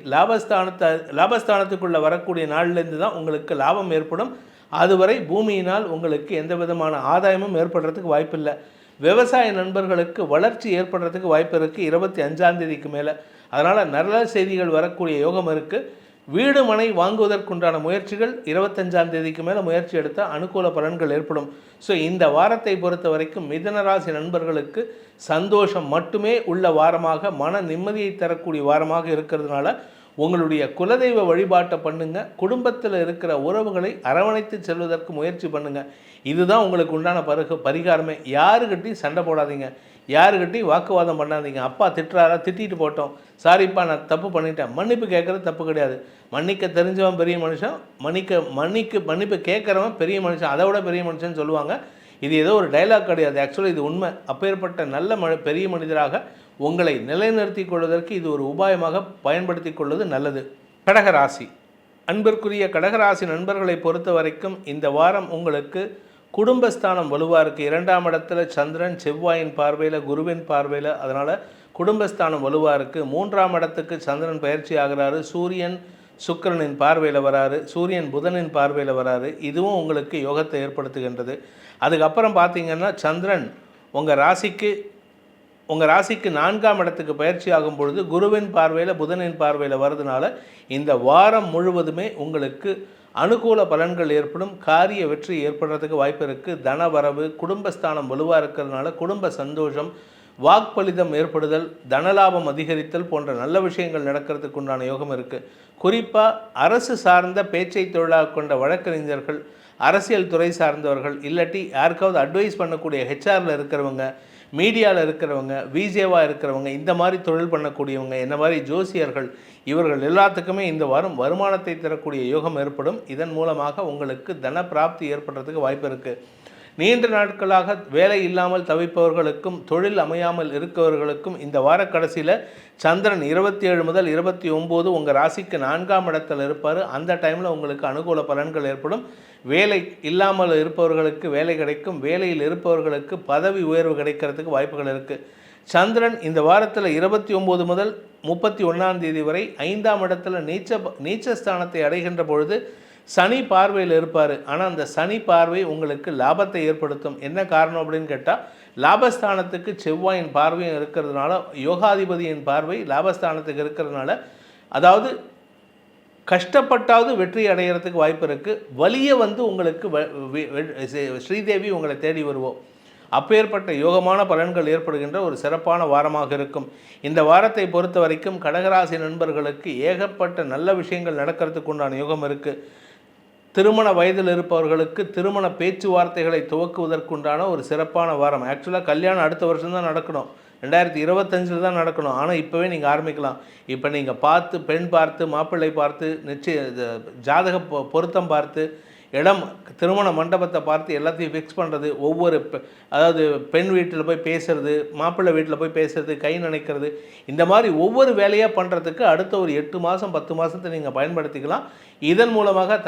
லாபஸ்தானத்துக்குள்ளே வரக்கூடிய நாள்லேருந்து தான் உங்களுக்கு லாபம் ஏற்படும். அதுவரை பூமியினால் உங்களுக்கு எந்த விதமான ஆதாயமும் ஏற்படுறதுக்கு வாய்ப்பு இல்லை. விவசாய நண்பர்களுக்கு வளர்ச்சி ஏற்படுறதுக்கு வாய்ப்பு இருக்குது 25ஆம் தேதிக்கு மேலே. அதனால் நல்ல செய்திகள் வரக்கூடிய யோகம் இருக்குது. வீடு மனை வாங்குவதற்குண்டான முயற்சிகள் 25ஆம் தேதிக்கு மேலே முயற்சி எடுத்தால் அனுகூல பலன்கள் ஏற்படும். ஸோ இந்த வாரத்தை பொறுத்த வரைக்கும் மிதுனராசி நண்பர்களுக்கு சந்தோஷம் மட்டுமே உள்ள வாரமாக, மன நிம்மதியை தரக்கூடிய வாரமாக இருக்கிறதுனால உங்களுடைய குலதெய்வ வழிபாட்டை பண்ணுங்கள். குடும்பத்தில் இருக்கிற உறவுகளை அரவணைத்து செல்வதற்கு முயற்சி பண்ணுங்கள். இதுதான் உங்களுக்கு உண்டான பரிகாரமே. யாருக்கிட்டையும் சண்டை போடாதீங்க, யாருக்கிட்டையும் வாக்குவாதம் பண்ணாதீங்க. அப்பா திட்டுறாரா, திட்டிட்டு போட்டோம், சாரிப்பா நான் தப்பு பண்ணிட்டேன், மன்னிப்பு கேட்குறது தப்பு கிடையாது. மன்னிக்க தெரிஞ்சவன் பெரிய மனுஷன், மன்னிப்பு கேட்குறவன் பெரிய மனுஷன், அதை விட பெரிய மனுஷன் சொல்லுவாங்க. இது ஏதோ ஒரு டைலாக் கிடையாது, ஆக்சுவலாக இது உண்மை. அப்பேற்பட்ட நல்ல பெரிய மனிதராக உங்களை நிலைநிறுத்திக் கொள்வதற்கு இது ஒரு உபாயமாக பயன்படுத்தி கொள்வது நல்லது. கடகராசி அன்பிற்குரிய கடகராசி நண்பர்களை பொறுத்த வரைக்கும் இந்த வாரம் உங்களுக்கு குடும்பஸ்தானம் வலுவாக இருக்குது. 2ஆம் இடத்துல சந்திரன் செவ்வாயின் பார்வையில், குருவின் பார்வையில், அதனால் குடும்பஸ்தானம் வலுவாக இருக்குது. 3ஆம் இடத்துக்கு சந்திரன் பயிற்சி ஆகிறாரு. சூரியன் சுக்கிரனின் பார்வையில் வராரு, சூரியன் புதனின் பார்வையில் வராரு. இதுவும் உங்களுக்கு யோகத்தை ஏற்படுத்துகின்றது. அதுக்கப்புறம் பார்த்திங்கன்னா சந்திரன் உங்கள் ராசிக்கு 4ஆம் இடத்துக்கு பயிற்சி ஆகும் பொழுது குருவின் பார்வையில் புதனின் பார்வையில் வர்றதுனால இந்த வாரம் முழுவதுமே உங்களுக்கு அனுகூல பலன்கள் ஏற்படும். காரிய வெற்றி ஏற்படுறதுக்கு வாய்ப்பு இருக்குது. தனவரவு, குடும்பஸ்தானம் வலுவாக இருக்கிறதுனால குடும்ப சந்தோஷம், வாக்பலிதம் ஏற்படுதல், தனலாபம் அதிகரித்தல் போன்ற நல்ல விஷயங்கள் நடக்கிறதுக்கு உண்டான யோகம் இருக்குது. குறிப்பாக அரசு சார்ந்த பேச்சை தொழிலாக கொண்ட வழக்கறிஞர்கள், அரசியல் துறை சார்ந்தவர்கள், இல்லாட்டி யாருக்காவது அட்வைஸ் பண்ணக்கூடிய ஹெச்ஆரில் இருக்கிறவங்க, மீடியாவில் இருக்கிறவங்க, விஜேவாக இருக்கிறவங்க, இந்த மாதிரி தொழில் பண்ணக்கூடியவங்க, இந்த மாதிரி ஜோசியர்கள், இவர்கள் எல்லாத்துக்குமே இந்த வாரம் வருமானத்தை தரக்கூடிய யோகம் ஏற்படும். இதன் மூலமாக உங்களுக்கு தன பிராப்தி ஏற்படுறதுக்கு வாய்ப்பு இருக்குது. நீண்ட நாட்களாக வேலை இல்லாமல் தவிப்பவர்களுக்கும் தொழில் அமையாமல் இருக்கவர்களுக்கும் இந்த வார கடைசியில் சந்திரன் 27 முதல் 29 உங்கள் ராசிக்கு 4ஆம் இடத்தில் இருப்பார். அந்த டைமில் உங்களுக்கு அனுகூல பலன்கள் ஏற்படும். வேலை இல்லாமல் இருப்பவர்களுக்கு வேலை கிடைக்கும். வேலையில் இருப்பவர்களுக்கு பதவி உயர்வு கிடைக்கிறதுக்கு வாய்ப்புகள் இருக்குது. சந்திரன் இந்த வாரத்தில் 29 முதல் 31ஆம் தேதி வரை 5ஆம் இடத்துல நீச்சஸ்தானத்தை அடைகின்ற பொழுது சனி பார்வையில் இருப்பார். ஆனால் அந்த சனி பார்வை உங்களுக்கு லாபத்தை ஏற்படுத்தும். என்ன காரணம் அப்படின்னு கேட்டால், லாபஸ்தானத்துக்கு செவ்வாயின் பார்வையும் இருக்கிறதுனால, யோகாதிபதியின் பார்வை லாபஸ்தானத்துக்கு இருக்கிறதுனால, அதாவது கஷ்டப்பட்டாவது வெற்றி அடைகிறதுக்கு வாய்ப்பு இருக்குது. வலிய உங்களுக்கு ஸ்ரீதேவி உங்களை தேடி வருவோம். அப்பேற்பட்ட யோகமான பலன்கள் ஏற்படுகின்ற ஒரு சிறப்பான வாரமாக இருக்கும். இந்த வாரத்தை பொறுத்த வரைக்கும் கடகராசி நண்பர்களுக்கு ஏகப்பட்ட நல்ல விஷயங்கள் நடக்கிறதுக்கு உண்டான யோகம் இருக்குது. திருமண வயதில் இருப்பவர்களுக்கு திருமண பேச்சுவார்த்தைகளை துவக்குவதற்குண்டான ஒரு சிறப்பான வாரம். ஆக்சுவலாக கல்யாணம் அடுத்த வருஷம் தான் நடக்கணும், 2025 தான் நடக்கணும். ஆனால் இப்போவே நீங்கள் ஆரம்பிக்கலாம். இப்போ நீங்கள் பெண் பார்த்து, மாப்பிள்ளை பார்த்து, ஜாதக பொருத்தம் பார்த்து, இடம், திருமண மண்டபத்தை பார்த்து எல்லாத்தையும் ஃபிக்ஸ் பண்ணுறது, ஒவ்வொரு அதாவது பெண் வீட்டில் போய் பேசுறது, மாப்பிள்ளை வீட்டில் போய் பேசுறது, கை நினைக்கிறது, இந்த மாதிரி ஒவ்வொரு வேலையாக பண்ணுறதுக்கு அடுத்த ஒரு 8 மாதம் 10 மாதத்தை நீங்கள் பயன்படுத்திக்கலாம். இதன் மூலமாக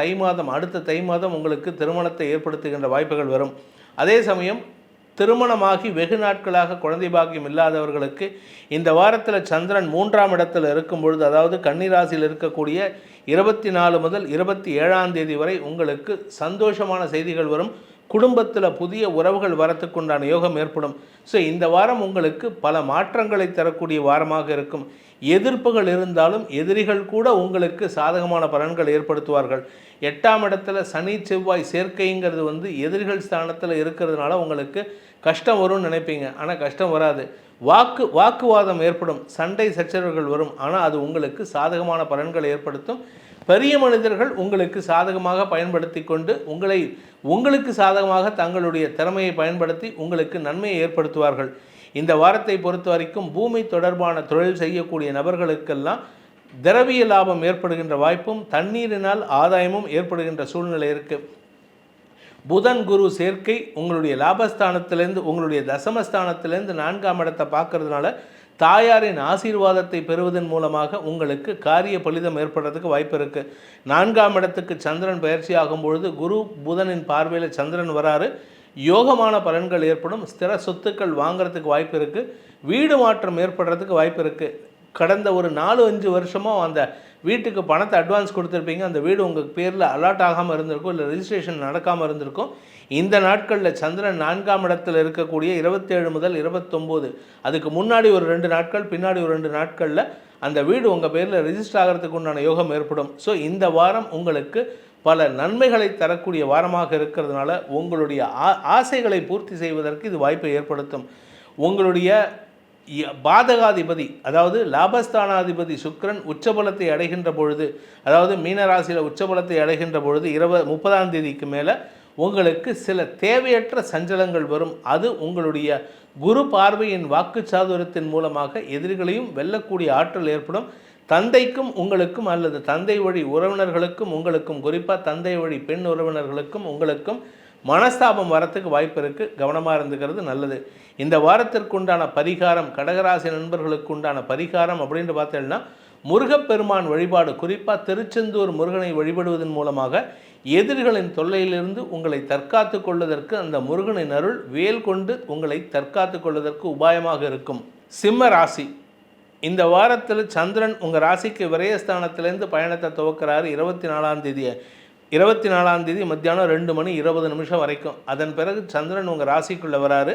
அடுத்த தை மாதம் உங்களுக்கு திருமணத்தை ஏற்படுத்துகின்ற வாய்ப்புகள் வரும். அதே சமயம் திருமணமாகி வெகு நாட்களாக குழந்தை பாக்கியம் இல்லாதவர்களுக்கு இந்த வாரத்தில் சந்திரன் 3ஆம் இடத்தில் இருக்கும் பொழுது, அதாவது கன்னி ராசியில் இருக்கக்கூடிய 24 முதல் 27ஆம் தேதி வரை உங்களுக்கு சந்தோஷமான செய்திகள் வரும். குடும்பத்தில் புதிய உறவுகள் வரத்துக்குண்டான யோகம் ஏற்படும். ஸோ இந்த வாரம் உங்களுக்கு பல மாற்றங்களை தரக்கூடிய வாரமாக இருக்கும். எதிர்ப்புகள் இருந்தாலும் எதிரிகள் கூட உங்களுக்கு சாதகமான பலன்கள் ஏற்படுத்துவார்கள். 8ஆம் இடத்துல சனி செவ்வாய் சேர்க்கைங்கிறது எதிரிகள் ஸ்தானத்தில் இருக்கிறதுனால உங்களுக்கு கஷ்டம் வரும்னு நினைப்பீங்க. ஆனால் கஷ்டம் வராது. வாக்குவாதம் ஏற்படும், சண்டை சச்சரவுகள் வரும். ஆனால் அது உங்களுக்கு சாதகமான பலன்களை ஏற்படுத்தும். பெரிய மனிதர்கள் உங்களுக்கு சாதகமாக பயன்படுத்தி கொண்டு உங்களுக்கு சாதகமாக தங்களுடைய திறமையை பயன்படுத்தி உங்களுக்கு நன்மையை ஏற்படுத்துவார்கள். இந்த வாரத்தை பொறுத்த வரைக்கும் பூமி தொடர்பான தொழில் செய்யக்கூடிய நபர்களுக்கெல்லாம் திரவிய லாபம் ஏற்படுகின்ற வாய்ப்பும் தண்ணீரினால் ஆதாயமும் ஏற்படுகின்ற சூழ்நிலை இருக்குது. புதன் குரு சேர்க்கை உங்களுடைய லாபஸ்தானத்திலேருந்து உங்களுடைய தசமஸ்தானத்திலேருந்து 4ஆம் இடத்தை பார்க்கறதுனால தாயாரின் ஆசீர்வாதத்தை பெறுவதன் மூலமாக உங்களுக்கு காரிய பலிதம் ஏற்படுறதுக்கு வாய்ப்பு இருக்குது. 4ஆம் இடத்துக்கு சந்திரன் பயிற்சி ஆகும் பொழுது குரு புதனின் பார்வையில் சந்திரன் வராரு. யோகமான பலன்கள் ஏற்படும். ஸ்திர சொத்துக்கள் வாங்கிறதுக்கு வாய்ப்பு இருக்குது. வீடு மாற்றம் ஏற்படுறதுக்கு வாய்ப்பு இருக்குது. கடந்த ஒரு 4-5 வருஷமாக அந்த வீட்டுக்கு பணத்தை அட்வான்ஸ் கொடுத்துருப்பீங்க. அந்த வீடு உங்கள் பேரில் அலாட் ஆகாமல் இருந்திருக்கும், இல்லை ரெஜிஸ்ட்ரேஷன் நடக்காமல் இருந்திருக்கும். இந்த நாட்களில் சந்திரன் 4ஆம் இடத்தில் இருக்கக்கூடிய 27 முதல் 29, அதுக்கு முன்னாடி ஒரு 2 நாட்கள், பின்னாடி ஒரு 2 நாட்களில் அந்த வீடு உங்கள் பேரில் ரெஜிஸ்டர் ஆகிறதுக்கு உண்டான யோகம் ஏற்படும். ஸோ இந்த வாரம் உங்களுக்கு பல நன்மைகளை தரக்கூடிய வாரமாக இருக்கிறதுனால உங்களுடைய ஆசைகளை பூர்த்தி செய்வதற்கு இது வாய்ப்பை ஏற்படுத்தும். உங்களுடைய பாதகாதிபதி, அதாவது லாபஸ்தானாதிபதி சுக்கிரன் உச்சபலத்தை அடைகின்ற பொழுது, அதாவது மீனராசியில் உச்சபலத்தை அடைகின்ற பொழுது 30ஆம் தேதிக்கு மேலே உங்களுக்கு சில தேவையற்ற சஞ்சலங்கள் வரும். அது உங்களுடைய குரு பார்வையின் வாக்குச்சாதுரத்தின் மூலமாக எதிரிகளையும் வெல்லக்கூடிய ஆற்றல் ஏற்படும். தந்தைக்கும் உங்களுக்கும் அல்லது தந்தை வழி உறவினர்களுக்கும் உங்களுக்கும், குறிப்பாக தந்தை வழி பெண் உறவினர்களுக்கும் உங்களுக்கும் மனஸ்தாபம் வரத்துக்கு வாய்ப்பு இருக்குது. கவனமாக இருந்துக்கிறது நல்லது. இந்த வாரத்திற்குண்டான பரிகாரம், கடகராசி நண்பர்களுக்கு உண்டான பரிகாரம் அப்படின்ட்டு பார்த்தீங்கன்னா முருகப்பெருமான் வழிபாடு, குறிப்பாக திருச்செந்தூர் முருகனை வழிபடுவதன் மூலமாக எதிரிகளின் தொல்லையிலிருந்து உங்களை தற்காத்து கொள்வதற்கு அந்த முருகனின் அருள் வேல் கொண்டு உங்களை தற்காத்து கொள்வதற்கு உபாயமாக இருக்கும். சிம்ம ராசி, இந்த வாரத்தில் சந்திரன் உங்கள் ராசிக்கு விரயஸ்தானத்திலேருந்து பயணத்தை துவக்கிறாரு 24ஆம் தேதி மத்தியானம் 2:20 வரைக்கும். அதன் பிறகு சந்திரன் உங்கள் ராசிக்குள்ளே வராரு.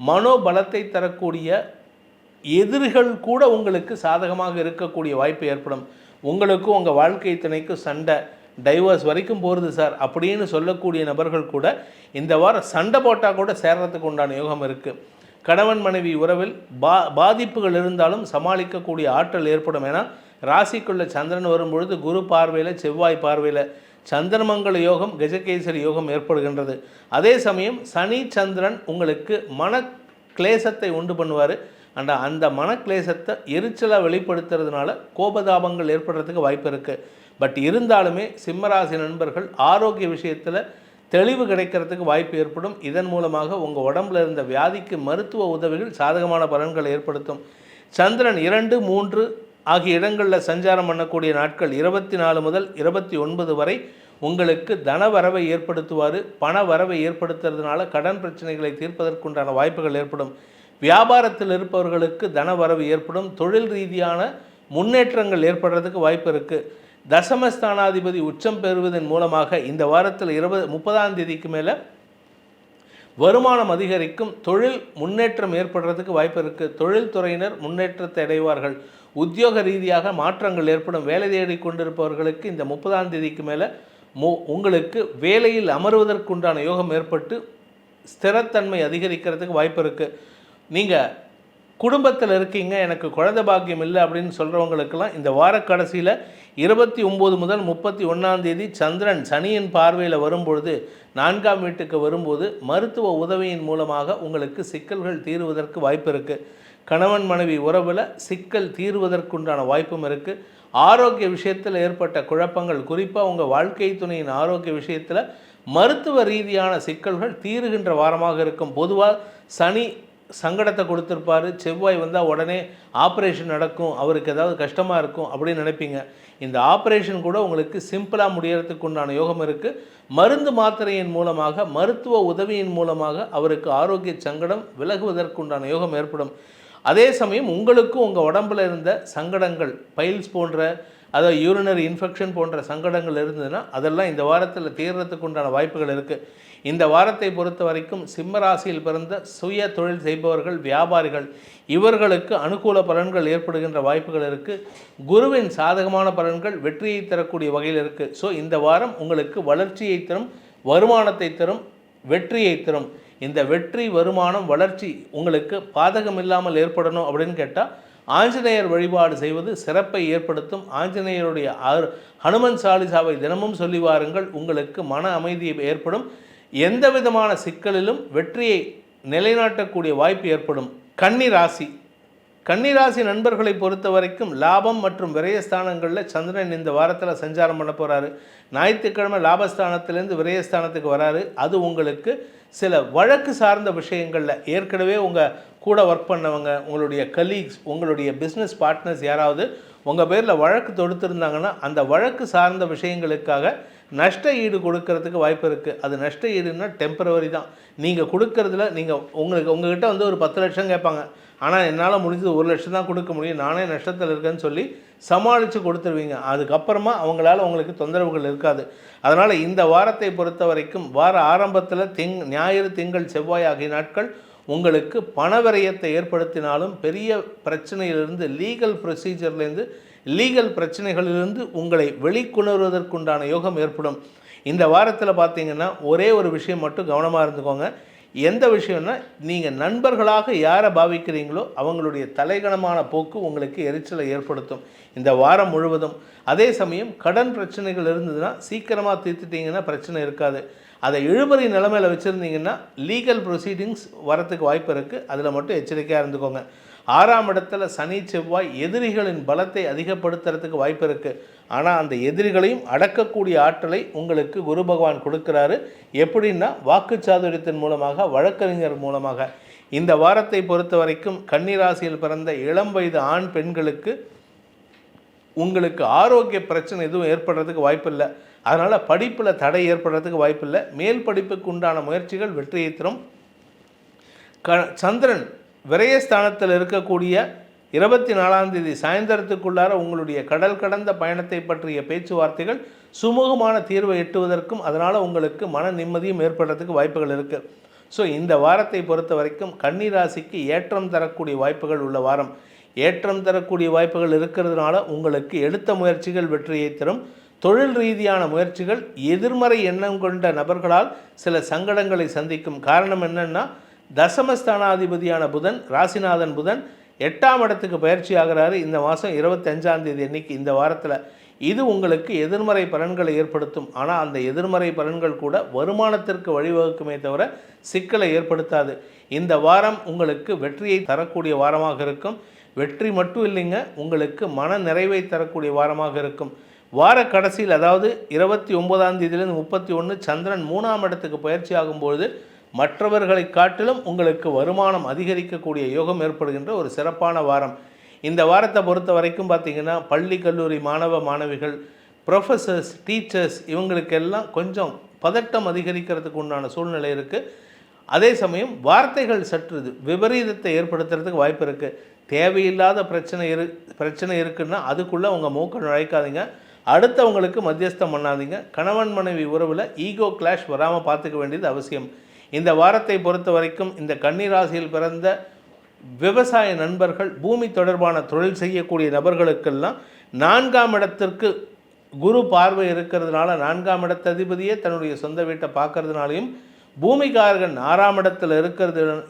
மனோபலத்தை தரக்கூடிய எதிரிகள் கூட உங்களுக்கு சாதகமாக இருக்கக்கூடிய வாய்ப்பு ஏற்படும். உங்களுக்கும் உங்கள் வாழ்க்கை துணைக்கும் சண்டை, டைவர்ஸ் வரைக்கும் போகிறது சார் அப்படின்னு சொல்லக்கூடிய நபர்கள் கூட இந்த வாரம் சண்டை போட்டால் கூட சேர்றதுக்கு உண்டான யோகம் இருக்குது. கணவன் மனைவி உறவில் பாதிப்புகள் இருந்தாலும் சமாளிக்கக்கூடிய ஆற்றல் ஏற்படும். ஏன்னா ராசிக்குள்ள சந்திரன் வரும்பொழுது குரு பார்வையில், செவ்வாய் பார்வையில் சந்திரமங்கல யோகம், கஜகேசரி யோகம் ஏற்படுகின்றது. அதே சமயம் சனி சந்திரன் உங்களுக்கு மன கிளேசத்தை உண்டு பண்ணுவார். அந்த மன கிளேசத்தை எரிச்சலாக வெளிப்படுத்துறதுனால கோபதாபங்கள் ஏற்படுறதுக்கு வாய்ப்பு இருக்குது. பட் இருந்தாலுமே சிம்மராசி நண்பர்கள் ஆரோக்கிய விஷயத்தில் தெளிவு கிடைக்கிறதுக்கு வாய்ப்பு ஏற்படும். இதன் மூலமாக உங்கள் உடம்புல இருந்த வியாதிக்கு மருத்துவ உதவிகள் சாதகமான பலன்களை ஏற்படுத்தும். சந்திரன் 2, 3 ஆகிய இடங்களில் சஞ்சாரம் பண்ணக்கூடிய நாட்கள் 24 முதல் 29 வரை உங்களுக்கு தன வரவை ஏற்படுத்துவார். பண வரவை ஏற்படுத்துறதுனால கடன் பிரச்சனைகளை தீர்ப்பதற்குண்டான வாய்ப்புகள் ஏற்படும். வியாபாரத்தில் இருப்பவர்களுக்கு தன வரவு ஏற்படும். தொழில் ரீதியான முன்னேற்றங்கள் ஏற்படுறதுக்கு வாய்ப்பு இருக்குது. தசமஸ்தானாதிபதி உச்சம் பெறுவதன் மூலமாக இந்த வாரத்தில் 30ஆம் தேதிக்கு மேலே வருமானம் அதிகரிக்கும். தொழில் முன்னேற்றம் ஏற்படுறதுக்கு வாய்ப்பு இருக்குது. தொழில்துறையினர் முன்னேற்றத்தை அடைவார்கள். உத்தியோக ரீதியாக மாற்றங்கள் ஏற்படும். வேலை தேடி கொண்டிருப்பவர்களுக்கு இந்த 30ஆம் தேதிக்கு மேலே உங்களுக்கு வேலையில் அமர்வதற்குண்டான யோகம் ஏற்பட்டு ஸ்திரத்தன்மை அதிகரிக்கிறதுக்கு வாய்ப்பு இருக்குது. நீங்கள் குடும்பத்தில் இருக்கீங்க, எனக்கு குழந்தை பாக்கியம் இல்லை அப்படின்னு சொல்கிறவங்களுக்கெல்லாம் இந்த வார கடைசியில் 29 முதல் 31ஆம் தேதி சந்திரன் சனியின் பார்வையில் வரும்பொழுது 4ஆம் வீட்டுக்கு வரும்போது மருத்துவ உதவியின் மூலமாக உங்களுக்கு சிக்கல்கள் தீருவதற்கு வாய்ப்பு இருக்குது. கணவன் மனைவி உறவில் சிக்கல் தீர்வதற்குண்டான வாய்ப்பும் இருக்குது. ஆரோக்கிய விஷயத்தில் ஏற்பட்ட குழப்பங்கள், குறிப்பாக உங்கள் வாழ்க்கை துணையின் ஆரோக்கிய விஷயத்தில் மருத்துவ ரீதியான சிக்கல்கள் தீருகின்ற வாரமாக இருக்கும். பொதுவாக சனி சங்கடத்தை கொடுத்துருப்பாரு, செவ்வாய் வந்தால் உடனே ஆப்ரேஷன் நடக்கும், அவருக்கு ஏதாவது கஷ்டமாக இருக்கும் அப்படின்னு நினைப்பீங்க. இந்த ஆப்ரேஷன் கூட உங்களுக்கு சிம்பிளாக முடியறதுக்கு உண்டான யோகம் இருக்குது. மருந்து மாத்திரையின் மூலமாக, மருத்துவ உதவியின் மூலமாக அவருக்கு ஆரோக்கிய சங்கடம் விலகுவதற்குண்டான யோகம் ஏற்படும். அதே சமயம் உங்களுக்கும் உங்கள் உடம்பில் இருந்த சங்கடங்கள், பைல்ஸ் போன்ற அதாவது யூரினரி இன்ஃபெக்ஷன் போன்ற சங்கடங்கள் இருந்ததுன்னா அதெல்லாம் இந்த வாரத்தில் தீர்றதுக்கு உண்டான வாய்ப்புகள் இருக்குது. இந்த வாரத்தை பொறுத்த வரைக்கும் சிம்ம ராசியில் பிறந்த சுய தொழில் செய்பவர்கள், வியாபாரிகள், இவர்களுக்கு அனுகூல பலன்கள் ஏற்படுகின்ற வாய்ப்புகள் இருக்குது. குருவின் சாதகமான பலன்கள் வெற்றியை தரக்கூடிய வகையில் இருக்குது. ஸோ இந்த வாரம் உங்களுக்கு வளர்ச்சியை தரும், வருமானத்தை தரும், வெற்றியை தரும். இந்த வெற்றி, வருமானம், வளர்ச்சி உங்களுக்கு பாதகம் இல்லாமல் ஏற்படணும் அப்படின்னு கேட்டால் ஆஞ்சநேயர் வழிபாடு செய்வது சிறப்பை ஏற்படுத்தும். ஆஞ்சநேயருடைய ஹனுமன் சாலிசாவை தினமும் சொல்லி வாருங்கள், உங்களுக்கு மன அமைதி ஏற்படும். எந்த விதமான சிக்கலிலும் வெற்றியை நிலைநாட்டக்கூடிய வாய்ப்பு ஏற்படும். கன்னிராசி நண்பர்களை பொறுத்த வரைக்கும் லாபம் மற்றும் விரயஸ்தானங்களில் சந்திரன் இந்த வாரத்தில் சஞ்சாரம் பண்ண போகிறாரு. ஞாயிற்றுக்கிழமை லாபஸ்தானத்திலேருந்து விரயஸ்தானத்துக்கு வராரு. அது உங்களுக்கு சில வழக்கு சார்ந்த விஷயங்களில் ஏற்கனவே உங்கள் கூட ஒர்க் பண்ணவங்க, உங்களுடைய கலீக்ஸ், உங்களுடைய பிஸ்னஸ் பார்ட்னர்ஸ் யாராவது உங்கள் பேரில் வழக்கு தொடுத்திருந்தாங்கன்னா அந்த வழக்கு சார்ந்த விஷயங்களுக்காக நஷ்ட ஈடு கொடுக்கறதுக்கு வாய்ப்பு இருக்குது. அது நஷ்ட ஈடுன்னா டெம்பரவரி தான். நீங்கள் கொடுக்கறதுல உங்கள்கிட்ட வந்து ஒரு 10 லட்சம் கேட்பாங்க, ஆனால் என்னால் முடிஞ்சது 1 லட்சம் தான் கொடுக்க முடியும், நானே நஷ்டத்தில் இருக்கேன்னு சொல்லி சமாளித்து கொடுத்துருவீங்க. அதுக்கப்புறமா அவங்களால உங்களுக்கு தொந்தரவுகள் இருக்காது. அதனால் இந்த வாரத்தை பொறுத்த வரைக்கும் வார ஆரம்பத்தில் ஞாயிறு, திங்கள், செவ்வாய் ஆகிய நாட்கள் உங்களுக்கு பணவிரயத்தை ஏற்படுத்தினாலும் பெரிய பிரச்சனையிலிருந்து, லீகல் ப்ரொசீஜர்லேருந்து, லீகல் பிரச்சனைகளிலிருந்து உங்களை வெளிக்கொணர்வதற்குண்டான யோகம் ஏற்படும். இந்த வாரத்தில் பார்த்தீங்கன்னா ஒரே ஒரு விஷயம் மட்டும் கவனமாக இருந்துக்கோங்க. எந்த விஷயம்னா, நீங்கள் நண்பர்களாக யாரை பாவிக்கிறீங்களோ அவங்களுடைய தலைகணமான போக்கு உங்களுக்கு எரிச்சலை ஏற்படுத்தும் இந்த வாரம் முழுவதும். அதே சமயம் கடன் பிரச்சனைகள் இருந்ததுன்னா சீக்கிரமாக தீர்த்துட்டிங்கன்னா பிரச்சனை இருக்காது. அதை இழுபறி நிலைமையில் வச்சுருந்தீங்கன்னா லீகல் ப்ரொசீடிங்ஸ் வரத்துக்கு வாய்ப்பு இருக்குது. அதில் மட்டும் எச்சரிக்கையாக இருந்துக்கோங்க. 6ஆம் இடத்துல சனி, செவ்வாய் எதிரிகளின் பலத்தை அதிகப்படுத்துறதுக்கு வாய்ப்பு இருக்குது. ஆனால் அந்த எதிரிகளையும் அடக்கக்கூடிய ஆற்றலை உங்களுக்கு குரு பகவான் கொடுக்குறாரு. எப்படின்னா வாக்குச்சாதுரியத்தின் மூலமாக, வழக்கறிஞர் மூலமாக. இந்த வாரத்தை பொறுத்த வரைக்கும் கன்னிராசியில் பிறந்த இளம் வயது ஆண் பெண்களுக்கு உங்களுக்கு ஆரோக்கிய பிரச்சனை எதுவும் ஏற்படுறதுக்கு வாய்ப்பில்லை. அதனால் படிப்பில் தடை ஏற்படுறதுக்கு வாய்ப்பில்லை. மேல் படிப்புக்கு உண்டான முயற்சிகள் வெற்றியை தரும். சந்திரன் விரயஸ்தானத்தில் இருக்கக்கூடிய 24ஆம் தேதி சாயந்தரத்துக்குள்ளார உங்களுடைய கடல் கடந்த பயணத்தை பற்றிய பேச்சுவார்த்தைகள் சுமூகமான தீர்வை எட்டுவதற்கும் அதனால் உங்களுக்கு மன நிம்மதியும் ஏற்படுறதுக்கு வாய்ப்புகள் இருக்குது. ஸோ இந்த வாரத்தை பொறுத்த வரைக்கும் கன்னிராசிக்கு ஏற்றம் தரக்கூடிய வாய்ப்புகள் உள்ள வாரம். ஏற்றம் தரக்கூடிய வாய்ப்புகள் இருக்கிறதுனால உங்களுக்கு எடுத்த முயற்சிகள் வெற்றியை தரும். தொழில் ரீதியான முயற்சிகள் எதிர்மறை எண்ணம் கொண்ட நபர்களால் சில சங்கடங்களை சந்திக்கும். காரணம் என்னென்னா, தசமஸ்தானாதிபதியான புதன், ராசிநாதன் புதன் 8ஆம் இடத்துக்கு பயிற்சி ஆகிறாரு இந்த மாதம் 25ஆம் தேதி அன்னைக்கு, இந்த வாரத்தில். இது உங்களுக்கு எதிர்மறை பலன்களை ஏற்படுத்தும். ஆனால் அந்த எதிர்மறை பலன்கள் கூட வருமானத்திற்கு வழிவகுக்குமே தவிர சிக்கலை ஏற்படுத்தாது. இந்த வாரம் உங்களுக்கு வெற்றியை தரக்கூடிய வாரமாக இருக்கும். வெற்றி மட்டும் இல்லைங்க, உங்களுக்கு மன நிறைவை தரக்கூடிய வாரமாக இருக்கும். வார கடைசியில், அதாவது 29ஆம் தேதியிலிருந்து 31 சந்திரன் 3ஆம் இடத்துக்கு பயிற்சி ஆகும்போது மற்றவர்களை காட்டிலும் உங்களுக்கு வருமானம் அதிகரிக்கக்கூடிய யோகம் ஏற்படுகின்ற ஒரு சிறப்பான வாரம். இந்த வாரத்தை பொறுத்த வரைக்கும் பார்த்திங்கன்னா பள்ளி, கல்லூரி மாணவ மாணவிகள், ப்ரொஃபஸர்ஸ், டீச்சர்ஸ் இவங்களுக்கெல்லாம் கொஞ்சம் பதட்டம் அதிகரிக்கிறதுக்கு உண்டான சூழ்நிலை இருக்குது. அதே சமயம் வார்த்தைகள் சற்று விபரீதத்தை ஏற்படுத்துறதுக்கு வாய்ப்பு இருக்குது. தேவையில்லாத பிரச்சனை இருக்குன்னா அதுக்குள்ளே உங்கள் மூக்கை நுழைக்காதீங்க. அடுத்தவங்களுக்கு மத்தியஸ்தம் பண்ணாதீங்க. கணவன் மனைவி உறவில் ஈகோ கிளாஷ் வராமல் பார்த்துக்க வேண்டியது அவசியம். இந்த வாரத்தை பொறுத்த வரைக்கும் இந்த கன்னிராசியில் பிறந்த விவசாய நண்பர்கள், பூமி தொடர்பான தொழில் செய்யக்கூடிய நபர்களுக்கெல்லாம் 4ஆம் இடத்திற்கு குரு பார்வை இருக்கிறதுனால, 4ஆம் இடத்த அதிபதியே தன்னுடைய சொந்த வீட்டை பார்க்கறதுனாலையும், பூமிகாரகன் 6ஆம் இடத்தில்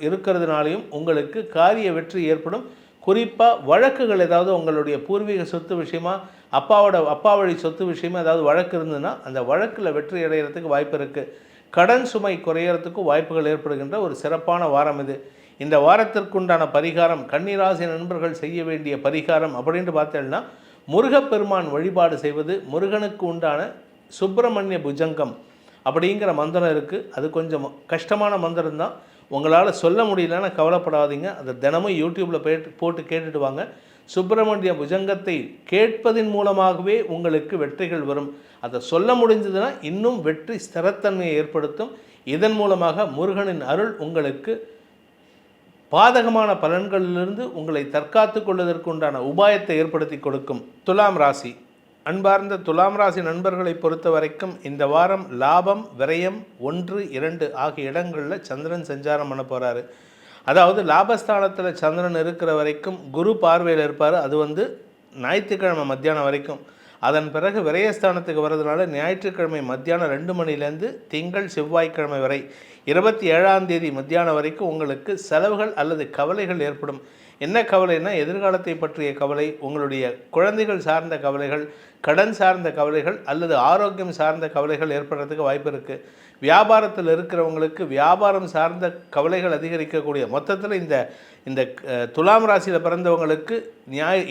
இருக்கிறதுனாலையும் உங்களுக்கு காரிய வெற்றி ஏற்படும். குறிப்பாக வழக்குகள் ஏதாவது உங்களுடைய பூர்வீக சொத்து விஷயமா, அப்பா வழி சொத்து விஷயமா ஏதாவது வழக்கு இருந்ததுன்னா அந்த வழக்கில் வெற்றி அடைகிறதுக்கு வாய்ப்பு இருக்குது. கடன் சுமை குறையிறதுக்கும் வாய்ப்புகள் ஏற்படுகின்ற ஒரு சிறப்பான வாரம் இது. இந்த வாரத்திற்குண்டான பரிகாரம், கன்னிராசி நண்பர்கள் செய்ய வேண்டிய பரிகாரம் அப்படின்ட்டு பார்த்தேன்னா, முருகப்பெருமான் வழிபாடு செய்வது, முருகனுக்கு உண்டான சுப்பிரமணிய புஜங்கம் அப்படிங்கிற மந்திரம் இருக்குது. அது கொஞ்சம் கஷ்டமான மந்திரம் தான், உங்களால் சொல்ல முடியலன்னா கவலைப்படாதீங்க. அதை தினமும் யூடியூப்பில் போட்டு கேட்டுட்டு வாங்க. சுப்பிரமணிய புஜங்கத்தை கேட்பதின் மூலமாகவே உங்களுக்கு வெற்றிகள் வரும். அதை சொல்ல முடிஞ்சதுன்னா இன்னும் வெற்றி ஸ்திரத்தன்மையை ஏற்படுத்தும். இதன் மூலமாக முருகனின் அருள் உங்களுக்கு பாதகமான பலன்களிலிருந்து உங்களை தற்காத்து கொள்வதற்கு உண்டான உபாயத்தை ஏற்படுத்தி கொடுக்கும். துலாம் ராசி. அன்பார்ந்த துலாம் ராசி நண்பர்களை பொறுத்த வரைக்கும் இந்த வாரம் லாபம், விரயம் 1, 2 ஆகிய இடங்களில் சந்திரன் சஞ்சாரம் பண்ண போகிறாரு. அதாவது லாபஸ்தானத்தில் சந்திரன் இருக்கிற வரைக்கும் குரு பார்வையில் இருப்பார். அது ஞாயிற்றுக்கிழமை மத்தியானம் வரைக்கும். அதன் பிறகு விரயஸ்தானத்துக்கு வர்றதுனால ஞாயிற்றுக்கிழமை மத்தியானம் 2 மணிலேருந்து திங்கள் செவ்வாய்க்கிழமை வரை 27ஆம் தேதி மத்தியானம் வரைக்கும் உங்களுக்கு செலவுகள் அல்லது கவலைகள் ஏற்படும். என்ன கவலைன்னா, எதிர்காலத்தை பற்றிய கவலை, உங்களுடைய குழந்தைகள் சார்ந்த கவலைகள், கடன் சார்ந்த கவலைகள் அல்லது ஆரோக்கியம் சார்ந்த கவலைகள் ஏற்படுறதுக்கு வாய்ப்பு இருக்குது. வியாபாரத்தில் இருக்கிறவங்களுக்கு வியாபாரம் சார்ந்த கவலைகள் அதிகரிக்கக்கூடிய மொத்தத்தில் இந்த துலாம் ராசியில் பிறந்தவங்களுக்கு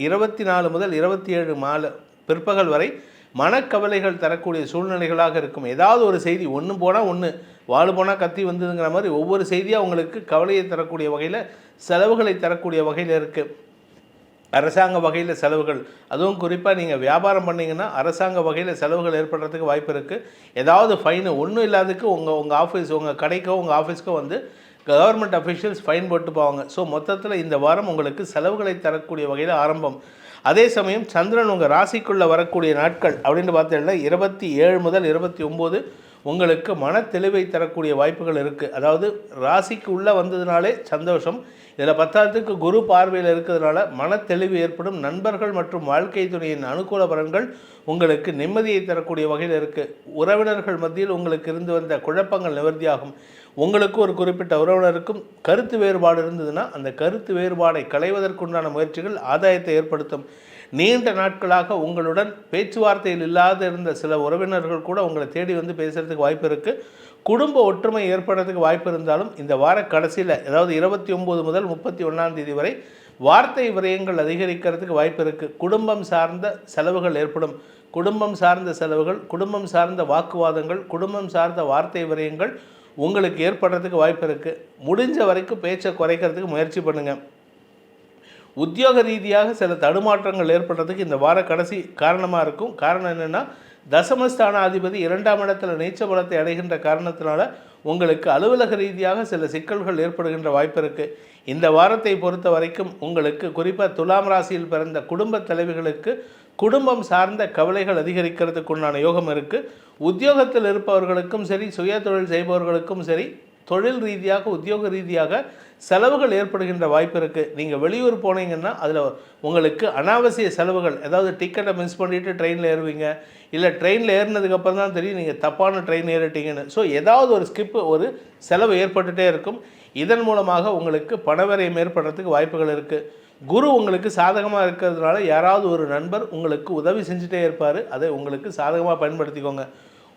24 முதல் 27 பிற்பகல் வரை மனக்கவலைகள் தரக்கூடிய சூழ்நிலைகளாக இருக்கும். ஏதாவது ஒரு செய்தி, ஒன்று போனால் ஒன்று, வாழு போனால் கத்தி வந்ததுங்கிற மாதிரி ஒவ்வொரு செய்தியாக உங்களுக்கு கவலையை தரக்கூடிய வகையில், செலவுகளை தரக்கூடிய வகையில் இருக்குது. அரசாங்க வகையில் செலவுகள், அதுவும் குறிப்பாக நீங்கள் வியாபாரம் பண்ணிங்கன்னா அரசாங்க வகையில் செலவுகள் ஏற்படுறதுக்கு வாய்ப்பு இருக்குது. ஏதாவது ஃபைனு ஒன்றும் இல்லாததுக்கு உங்கள் ஆஃபீஸ், உங்கள் கடைக்கோ உங்கள் ஆஃபீஸ்க்கோ கவர்மெண்ட் அஃபிஷியல்ஸ் ஃபைன் போட்டு போவாங்க. ஸோ மொத்தத்தில் இந்த வாரம் உங்களுக்கு செலவுகளை தரக்கூடிய வகையில் ஆரம்பம். அதே சமயம் சந்திரன் உங்கள் ராசிக்குள்ளே வரக்கூடிய நாட்கள் அப்படின்னு பார்த்தீங்கன்னா 27 முதல் 29 உங்களுக்கு மன தெளிவை தரக்கூடிய வாய்ப்புகள் இருக்குது. அதாவது ராசிக்கு உள்ளே வந்ததுனாலே சந்தோஷம். இதில் 10ஆவதுக்கு குரு பார்வையில் இருக்கிறதுனால மன தெளிவு ஏற்படும். நண்பர்கள் மற்றும் வாழ்க்கை துணையின் அனுகூல பலன்கள் உங்களுக்கு நிம்மதியை தரக்கூடிய வகையில் இருக்குது. உறவினர்கள் மத்தியில் உங்களுக்கு இருந்து வந்த குழப்பங்கள் நிவர்த்தியாகும். உங்களுக்கு ஒரு குறிப்பிட்ட உறவினருக்கும் கருத்து வேறுபாடு இருந்ததுன்னா அந்த கருத்து வேறுபாடை களைவதற்குண்டான முயற்சிகள் ஆதாயத்தை ஏற்படுத்தும். நீண்ட நாட்களாக உங்களுடன் பேச்சுவார்த்தையில் இல்லாத இருந்த சில உறவினர்கள் கூட உங்களை தேடி வந்து பேசுகிறதுக்கு வாய்ப்பு இருக்குது. குடும்ப ஒற்றுமை ஏற்படுறதுக்கு வாய்ப்பு இருந்தாலும் இந்த வார கடைசியில், அதாவது 29 முதல் 31ஆம் தேதி வரை வார்த்தை விரயங்கள் அதிகரிக்கிறதுக்கு வாய்ப்பு இருக்குது. குடும்பம் சார்ந்த செலவுகள் ஏற்படும். குடும்பம் சார்ந்த செலவுகள், குடும்பம் சார்ந்த வாக்குவாதங்கள், குடும்பம் சார்ந்த வார்த்தை விரயங்கள் உங்களுக்கு ஏற்படுறதுக்கு வாய்ப்பு இருக்குது. முடிஞ்ச வரைக்கும் பேச்சை குறைக்கிறதுக்கு முயற்சி பண்ணுங்கள். உத்தியோக ரீதியாக சில தடுமாற்றங்கள் ஏற்படுறதுக்கு இந்த வார கடைசி காரணமாக இருக்கும். காரணம் என்னென்னா, தசமஸ்தானாதிபதி 2ஆம் இடத்துல நீச்ச பலத்தை அடைகின்ற காரணத்தினால உங்களுக்கு அலுவலக ரீதியாக சில சிக்கல்கள் ஏற்படுகின்ற வாய்ப்பு இருக்குது. இந்த வாரத்தை பொறுத்த வரைக்கும் உங்களுக்கு குறிப்பாக துலாம் ராசியில் பிறந்த குடும்ப தலைவிகளுக்கு குடும்பம் சார்ந்த கவலைகள் அதிகரிக்கிறதுக்குண்டான யோகம் இருக்குது. உத்தியோகத்தில் இருப்பவர்களுக்கும் சரி, சுய தொழில் செய்பவர்களுக்கும் சரி, தொழில் ரீதியாக உத்தியோக ரீதியாக செலவுகள் ஏற்படுகின்ற வாய்ப்பு இருக்குது. நீங்கள் வெளியூர் போனீங்கன்னா அதில் உங்களுக்கு அனாவசிய செலவுகள், அதாவது டிக்கெட்டை மிஸ் பண்ணிவிட்டு ட்ரெயினில் ஏறுவீங்க, இல்லை ட்ரெயினில் ஏறினதுக்கப்புறம் தான் தெரியும் நீங்கள் தப்பான ட்ரெயின் ஏறிட்டீங்கன்னு. ஸோ ஏதாவது ஒரு ஒரு செலவு ஏற்பட்டுகிட்டே இருக்கும். இதன் மூலமாக உங்களுக்கு பணவரையம் ஏற்படுறதுக்கு வாய்ப்புகள் இருக்குது. குரு உங்களுக்கு சாதகமாக இருக்கிறதுனால யாராவது ஒரு நண்பர் உங்களுக்கு உதவி செஞ்சுட்டே இருப்பார். அதை உங்களுக்கு சாதகமாக பயன்படுத்திக்கோங்க.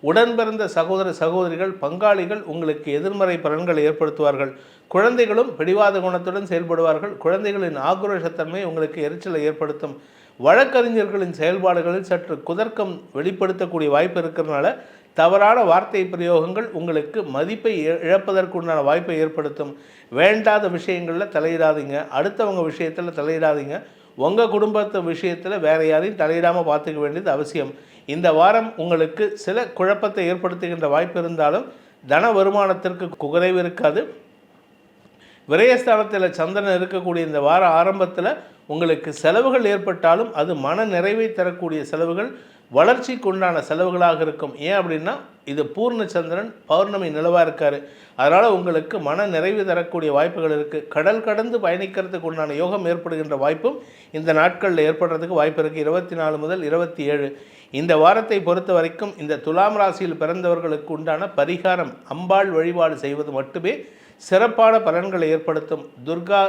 உடன் பிறந்த சகோதர சகோதரிகள், பங்காளிகள் உங்களுக்கு எதிர்மறை பலன்களை ஏற்படுத்துவார்கள். குழந்தைகளும் பிடிவாத குணத்துடன் செயல்படுவார்கள். குழந்தைகளின் ஆக்ரோஷத்தன்மை உங்களுக்கு எரிச்சலை ஏற்படுத்தும். வழக்கறிஞர்களின் செயல்பாடுகளில் சற்று குதர்க்கம் வெளிப்படுத்தக்கூடிய வாய்ப்பு இருக்கிறதுனால தவறான வார்த்தை பிரயோகங்கள் உங்களுக்கு மதிப்பை இழப்பதற்குண்டான வாய்ப்பை ஏற்படுத்தும். வேண்டாத விஷயங்களில் தலையிடாதீங்க. அடுத்தவங்க விஷயத்தில் தலையிடாதீங்க. உங்கள் குடும்பத்து விஷயத்தில் வேறு யாரையும் தலையிடாமல் பார்த்துக்க வேண்டியது அவசியம். இந்த வாரம் உங்களுக்கு சில குழப்பத்தை ஏற்படுத்துகின்ற வாய்ப்பு இருந்தாலும் தன வருமானத்திற்கு குறைவு இருக்காது. விரயஸ்தானத்தில் சந்திரன் இருக்கக்கூடிய இந்த வார ஆரம்பத்தில் உங்களுக்கு செலவுகள் ஏற்பட்டாலும் அது மன நிறைவை தரக்கூடிய செலவுகள், வளர்ச்சிக்கு உண்டான செலவுகளாக இருக்கும். ஏன் அப்படின்னா இது பூர்ண சந்திரன் பௌர்ணமி நிலவாக இருக்கார். அதனால் உங்களுக்கு மன நிறைவு தரக்கூடிய வாய்ப்புகள் இருக்குது. கடல் கடந்து பயணிக்கிறதுக்கு உண்டான யோகம் ஏற்படுகின்ற வாய்ப்பும் இந்த நாட்களில் ஏற்படுறதுக்கு வாய்ப்பு இருக்குது. 24 முதல் 27 இந்த வாரத்தை பொறுத்த வரைக்கும் இந்த துலாம் ராசியில் பிறந்தவர்களுக்கு உண்டான பரிகாரம் அம்பாள் வழிபாடு செய்வது மட்டுமே சிறப்பான பலன்களை ஏற்படுத்தும். துர்கா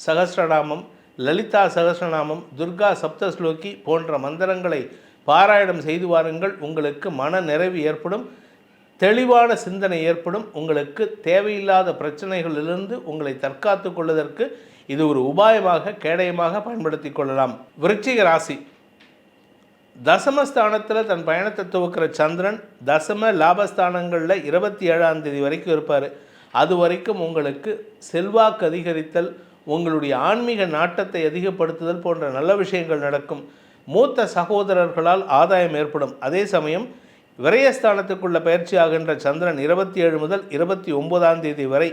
சகஸ்ரநாமம், லலிதா சகஸ்ரநாமம், துர்கா சப்தஸ்லோகி போன்ற மந்திரங்களை பாராயணம் செய்து வாருங்கள். உங்களுக்கு மன நிறைவு ஏற்படும், தெளிவான சிந்தனை ஏற்படும். உங்களுக்கு தேவையில்லாத பிரச்சனைகளிலிருந்து உங்களை தற்காத்து கொள்வதற்கு இது ஒரு உபாயமாக, கேடயமாக பயன்படுத்தி கொள்ளலாம். விருச்சிக ராசி. தசமஸ்தானத்தில் தன் பயணத்தை துவக்கிற சந்திரன் தசம லாபஸ்தானங்களில் 27ஆம் தேதி வரைக்கும் இருப்பார். அது வரைக்கும் உங்களுக்கு செல்வாக்கு அதிகரித்தல், உங்களுடைய ஆன்மீக நாட்டத்தை அதிகப்படுத்துதல் போன்ற நல்ல விஷயங்கள் நடக்கும். மூத்த சகோதரர்களால் ஆதாயம் ஏற்படும். அதே சமயம் விரயஸ்தானத்துக்குள்ள பயிற்சி ஆகின்ற சந்திரன் 27 முதல் 29ஆம் தேதி வரை